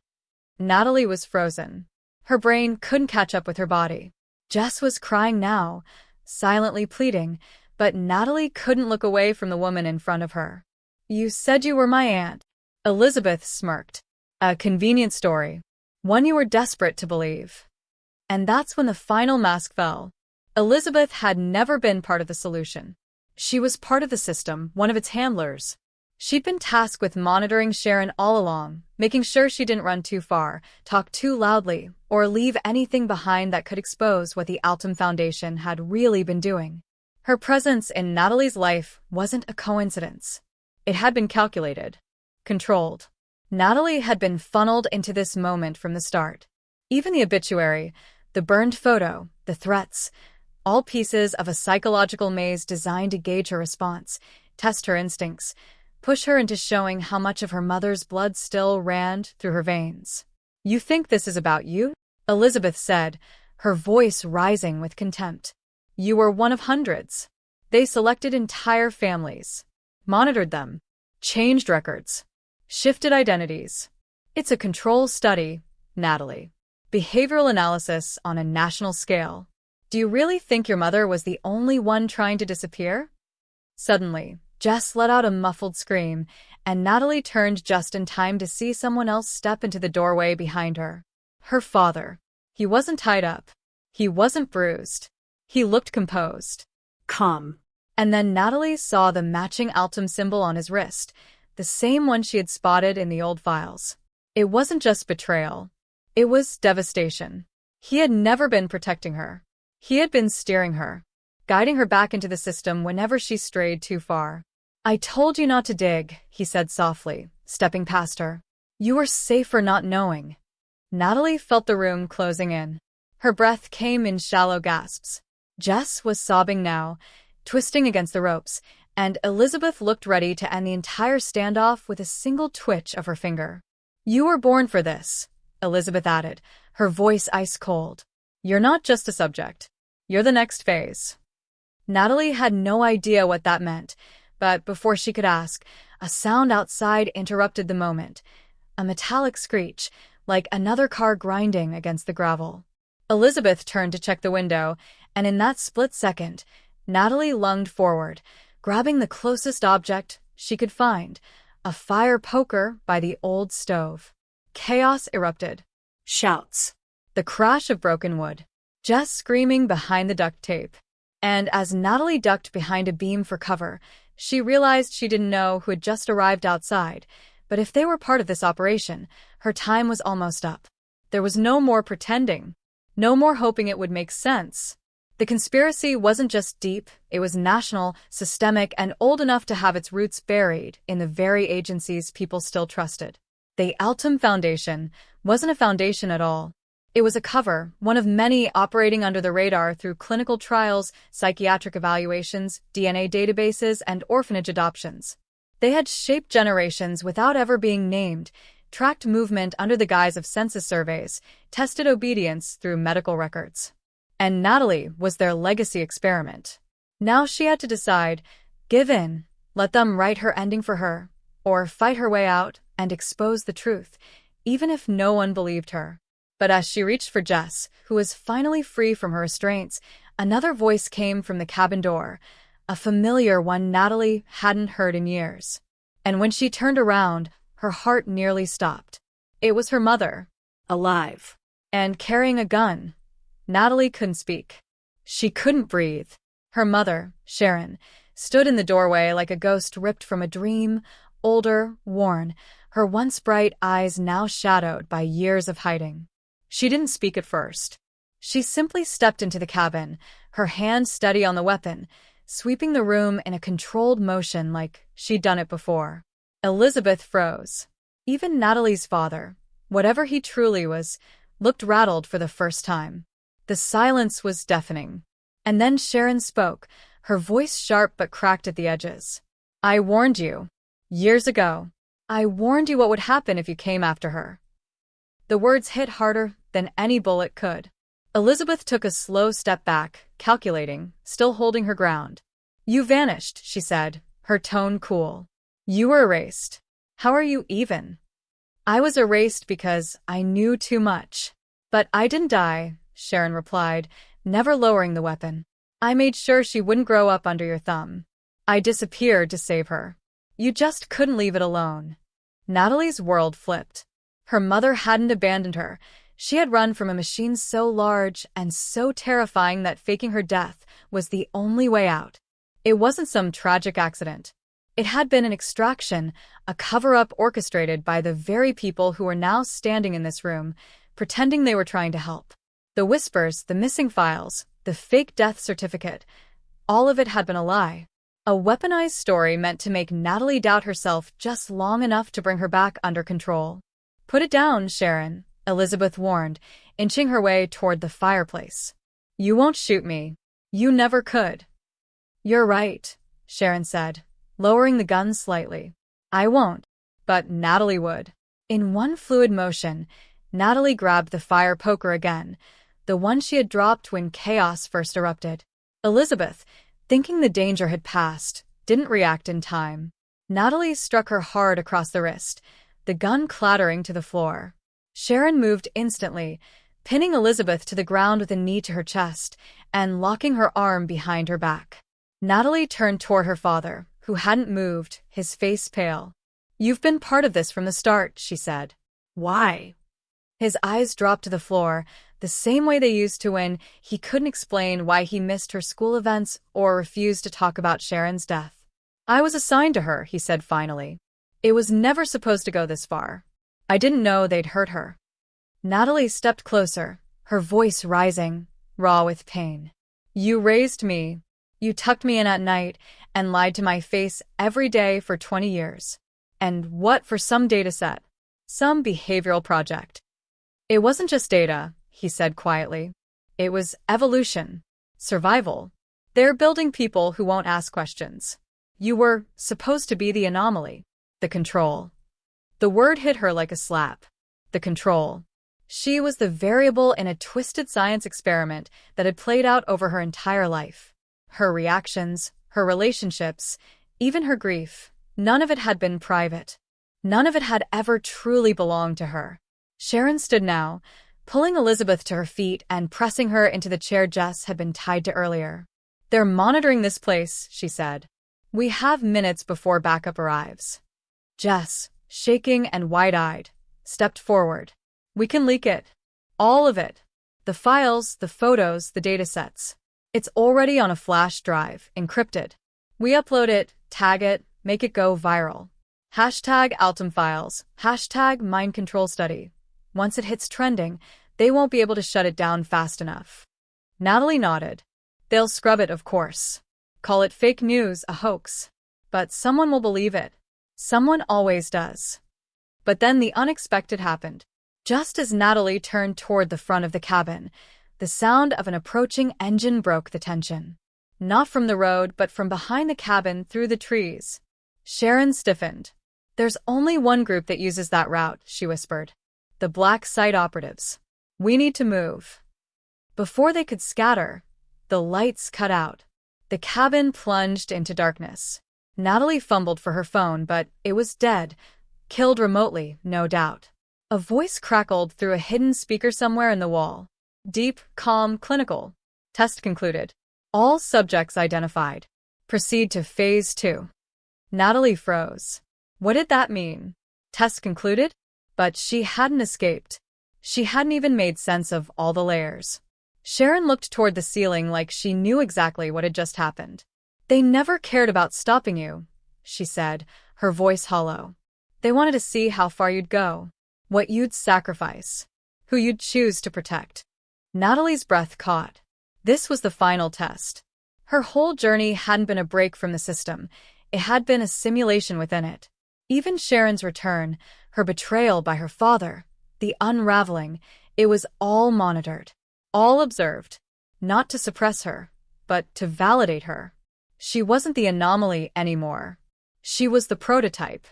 Speaker 1: Natalie was frozen. Her brain couldn't catch up with her body. Jess was crying now, silently pleading, but Natalie couldn't look away from the woman in front of her. "You said you were my aunt." Elizabeth smirked. "A convenient story. One you were desperate to believe." And that's when the final mask fell. Elizabeth had never been part of the solution. She was part of the system, one of its handlers. She'd been tasked with monitoring Sharon all along, making sure she didn't run too far, talk too loudly, or leave anything behind that could expose what the Altum Foundation had really been doing. Her presence in Natalie's life wasn't a coincidence. It had been calculated, controlled. Natalie had been funneled into this moment from the start. Even the obituary, the burned photo, the threats, all pieces of a psychological maze designed to gauge her response, test her instincts, push her into showing how much of her mother's blood still ran through her veins. "You think this is about you?" Elizabeth said, her voice rising with contempt. "You were one of hundreds. They selected entire families, monitored them, changed records, shifted identities. It's a control study, Natalie. Behavioral analysis on a national scale. Do you really think your mother was the only one trying to disappear?" Suddenly, Jess let out a muffled scream, and Natalie turned just in time to see someone else step into the doorway behind her. Her father. He wasn't tied up. He wasn't bruised. He looked composed.
Speaker 2: "Come."
Speaker 1: And then Natalie saw the matching Altum symbol on his wrist, the same one she had spotted in the old files. It wasn't just betrayal. It was devastation. He had never been protecting her. He had been steering her, guiding her back into the system whenever she strayed too far. "I told you not to dig," he said softly, stepping past her. "You were safer not knowing." Natalie felt the room closing in. Her breath came in shallow gasps. Jess was sobbing now, twisting against the ropes, and Elizabeth looked ready to end the entire standoff with a single twitch of her finger. "You were born for this," Elizabeth added, her voice ice cold. "You're not just a subject. You're the next phase." Natalie had no idea what that meant, but before she could ask, a sound outside interrupted the moment. A metallic screech, like another car grinding against the gravel. Elizabeth turned to check the window, and in that split second, Natalie lunged forward, grabbing the closest object she could find, a fire poker by the old stove. Chaos erupted.
Speaker 2: Shouts.
Speaker 1: The crash of broken wood. Jess screaming behind the duct tape. And as Natalie ducked behind a beam for cover, she realized she didn't know who had just arrived outside, but if they were part of this operation, her time was almost up. There was no more pretending, no more hoping it would make sense. The conspiracy wasn't just deep, it was national, systemic, and old enough to have its roots buried in the very agencies people still trusted. The Altum Foundation wasn't a foundation at all. It was a cover, one of many operating under the radar through clinical trials, psychiatric evaluations, DNA databases, and orphanage adoptions. They had shaped generations without ever being named, tracked movement under the guise of census surveys, tested obedience through medical records. And Natalie was their legacy experiment. Now she had to decide, give in, let them write her ending for her, or fight her way out and expose the truth, even if no one believed her. But as she reached for Jess, who was finally free from her restraints, another voice came from the cabin door, a familiar one Natalie hadn't heard in years. And when she turned around, her heart nearly stopped. It was her mother.
Speaker 2: Alive.
Speaker 1: And carrying a gun. Natalie couldn't speak. She couldn't breathe. Her mother, Sharon, stood in the doorway like a ghost ripped from a dream, older, worn, her once bright eyes now shadowed by years of hiding. She didn't speak at first. She simply stepped into the cabin, her hand steady on the weapon, sweeping the room in a controlled motion like she'd done it before. Elizabeth froze. Even Natalie's father, whatever he truly was, looked rattled for the first time. The silence was deafening. And then Sharon spoke, her voice sharp but cracked at the edges. "I warned you. Years ago. I warned you what would happen if you came after her." The words hit harder than any bullet could. Elizabeth took a slow step back, calculating, still holding her ground. "You vanished," she said, her tone cool. "You were erased. How are you even?" "I was erased because I knew too much." "But I didn't die," Sharon replied, never lowering the weapon. "I made sure she wouldn't grow up under your thumb. I disappeared to save her. You just couldn't leave it alone." Natalie's world flipped. Her mother hadn't abandoned her. She had run from a machine so large and so terrifying that faking her death was the only way out. It wasn't some tragic accident. It had been an extraction, a cover-up orchestrated by the very people who were now standing in this room, pretending they were trying to help. The whispers, the missing files, the fake death certificate, all of it had been a lie. A weaponized story meant to make Natalie doubt herself just long enough to bring her back under control. "Put it down, Sharon," Elizabeth warned, inching her way toward the fireplace. "You won't shoot me. You never could." "You're right," Sharon said, lowering the gun slightly. "I won't, but Natalie would." In one fluid motion, Natalie grabbed the fire poker again, the one she had dropped when chaos first erupted. Elizabeth, thinking the danger had passed, didn't react in time. Natalie struck her hard across the wrist, the gun clattering to the floor. Sharon moved instantly, pinning Elizabeth to the ground with a knee to her chest and locking her arm behind her back. Natalie turned toward her father, who hadn't moved, his face pale. "You've been part of this from the start," she said.
Speaker 2: Why?
Speaker 1: His eyes dropped to the floor, the same way they used to when he couldn't explain why he missed her school events or refused to talk about Sharon's death. "I was assigned to her," he said finally. "It was never supposed to go this far. I didn't know they'd hurt her." Natalie stepped closer, her voice rising, raw with pain. "You raised me. You tucked me in at night and lied to my face every day for 20 years. And what for some dataset? Some behavioral project." "It wasn't just data," he said quietly. "It was evolution. Survival. They're building people who won't ask questions. You were supposed to be the anomaly. The control." The word hit her like a slap. The control. She was the variable in a twisted science experiment that had played out over her entire life. Her reactions, her relationships, even her grief, none of it had been private. None of it had ever truly belonged to her. Sharon stood now, pulling Elizabeth to her feet and pressing her into the chair Jess had been tied to earlier. "They're monitoring this place," she said. "We have minutes before backup arrives." Jess, shaking and wide-eyed, stepped forward. "We can leak it. All of it. The files, the photos, the datasets. It's already on a flash drive, encrypted. We upload it, tag it, make it go viral. Hashtag Altum Files, hashtag Mind Control Study. Once it hits trending, they won't be able to shut it down fast enough." Natalie nodded. "They'll scrub it, of course. Call it fake news, a hoax. But someone will believe it. Someone always does." But then the unexpected happened. Just as Natalie turned toward the front of the cabin, the sound of an approaching engine broke the tension. Not from the road, but from behind the cabin through the trees. Sharon stiffened. "There's only one group that uses that route," she whispered. "The black site operatives. We need to move." Before they could scatter, the lights cut out. The cabin plunged into darkness. Natalie fumbled for her phone, but it was dead. Killed remotely, no doubt. A voice crackled through a hidden speaker somewhere in the wall. Deep, calm, clinical. Test concluded. All subjects identified. Proceed to Phase 2. Natalie froze. What did that mean? Test concluded? But she hadn't escaped. She hadn't even made sense of all the layers. Sharon looked toward the ceiling like she knew exactly what had just happened. "They never cared about stopping you," she said, her voice hollow. "They wanted to see how far you'd go, what you'd sacrifice, who you'd choose to protect." Natalie's breath caught. This was the final test. Her whole journey hadn't been a break from the system. It had been a simulation within it. Even Sharon's return, her betrayal by her father, the unraveling, it was all monitored, all observed, not to suppress her, but to validate her. She wasn't the anomaly anymore. She was the prototype.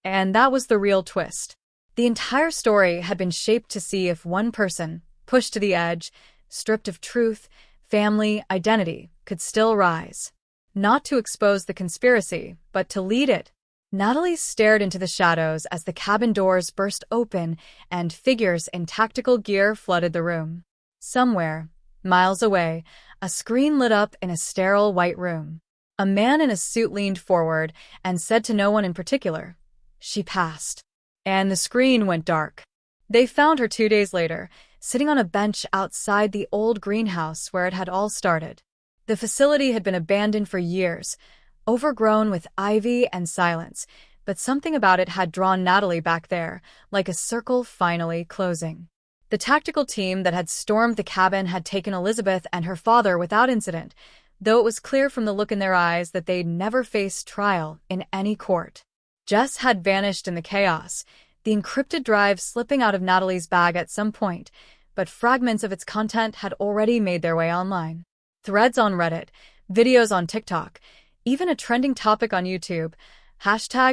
Speaker 1: And that was the real twist. The entire story had been shaped to see if one person, pushed to the edge, stripped of truth, family, identity, could still rise. Not to expose the conspiracy, but to lead it. Natalie stared into the shadows as the cabin doors burst open and figures in tactical gear flooded the room. Somewhere, miles away, a screen lit up in a sterile white room. A man in a suit leaned forward and said to no one in particular. She passed. And the screen went dark. They found her 2 days later, sitting on a bench outside the old greenhouse where it had all started. The facility had been abandoned for years, overgrown with ivy and silence, but something about it had drawn Natalie back there, like a circle finally closing. The tactical team that had stormed the cabin had taken Elizabeth and her father without incident, though it was clear from the look in their eyes that they'd never faced trial in any court. Jess had vanished in the chaos, the encrypted drive slipping out of Natalie's bag at some point, but fragments of its content had already made their way online. Threads on Reddit, videos on TikTok, even a trending topic on YouTube,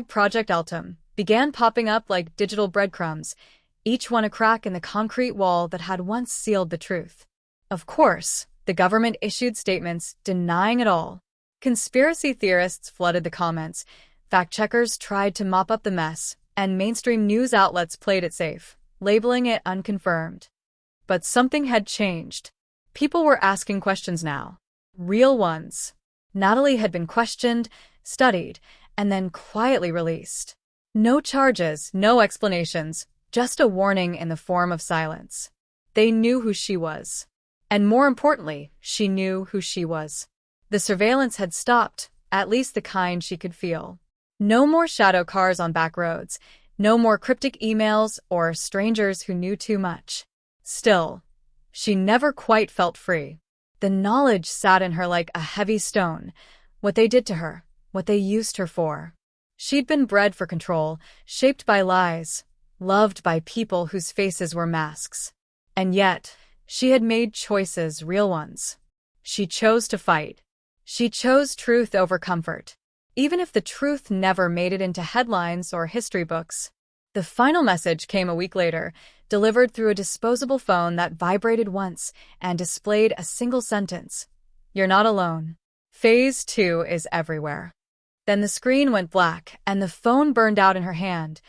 Speaker 1: #Project Altum, began popping up like digital breadcrumbs, each one a crack in the concrete wall that had once sealed the truth. Of course, the government issued statements denying it all. Conspiracy theorists flooded the comments, fact-checkers tried to mop up the mess, and mainstream news outlets played it safe, labeling it unconfirmed. But something had changed. People were asking questions now. Real ones. Natalie had been questioned, studied, and then quietly released. No charges, no explanations, just a warning in the form of silence. They knew who she was. And more importantly, she knew who she was. The surveillance had stopped, at least the kind she could feel. No more shadow cars on back roads, no more cryptic emails or strangers who knew too much. Still, she never quite felt free. The knowledge sat in her like a heavy stone, what they did to her, what they used her for. She'd been bred for control, shaped by lies, loved by people whose faces were masks. And yet, she had made choices, real ones. She chose to fight. She chose truth over comfort, even if the truth never made it into headlines or history books. The final message came a week later, delivered through a disposable phone that vibrated once and displayed a single sentence. "You're not alone. Phase 2 is everywhere." Then the screen went black and the phone burned out in her hand.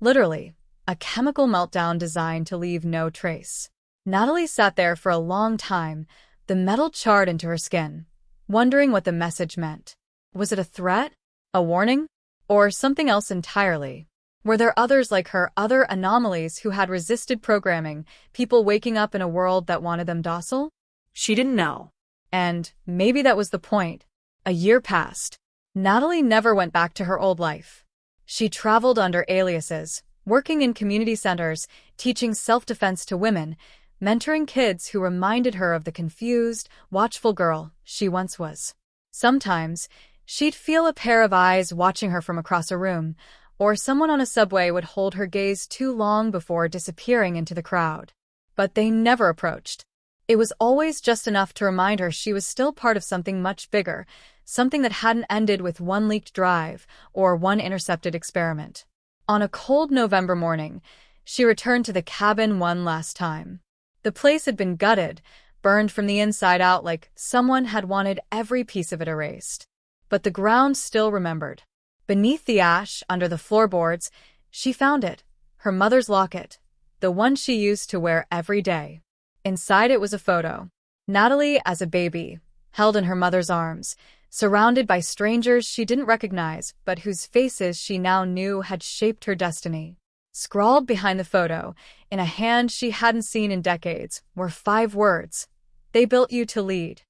Speaker 1: Literally, a chemical meltdown designed to leave no trace. Natalie sat there for a long time, the metal charred into her skin, wondering what the message meant. Was it a threat? A warning? Or something else entirely? Were there others like her, other anomalies who had resisted programming, people waking up in a world that wanted them docile?
Speaker 2: She didn't know.
Speaker 1: And maybe that was the point. A year passed. Natalie never went back to her old life. She traveled under aliases, working in community centers, teaching self-defense to women, mentoring kids who reminded her of the confused, watchful girl she once was. Sometimes, she'd feel a pair of eyes watching her from across a room, or someone on a subway would hold her gaze too long before disappearing into the crowd. But they never approached. It was always just enough to remind her she was still part of something much bigger, something that hadn't ended with one leaked drive or one intercepted experiment. On a cold November morning, she returned to the cabin one last time. The place had been gutted, burned from the inside out like someone had wanted every piece of it erased. But the ground still remembered. Beneath the ash, under the floorboards, she found it, her mother's locket, the one she used to wear every day. Inside it was a photo. Natalie as a baby, held in her mother's arms, surrounded by strangers she didn't recognize but whose faces she now knew had shaped her destiny. Scrawled behind the photo, in a hand she hadn't seen in decades, were 5 words. "They built you to lead."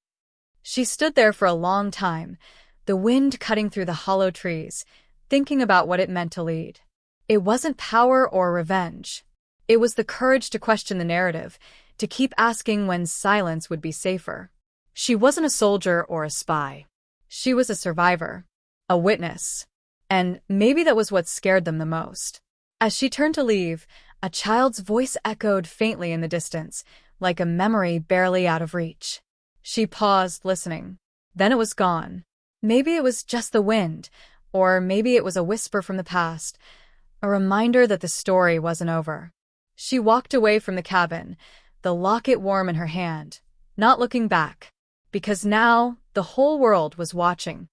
Speaker 1: She stood there for a long time, the wind cutting through the hollow trees, thinking about what it meant to lead. It wasn't power or revenge. It was the courage to question the narrative, to keep asking when silence would be safer. She wasn't a soldier or a spy. She was a survivor, a witness. And maybe that was what scared them the most. As she turned to leave, a child's voice echoed faintly in the distance, like a memory barely out of reach. She paused, listening. Then it was gone. Maybe it was just the wind, or maybe it was a whisper from the past, a reminder that the story wasn't over. She walked away from the cabin, the locket warm in her hand, not looking back, because now the whole world was watching.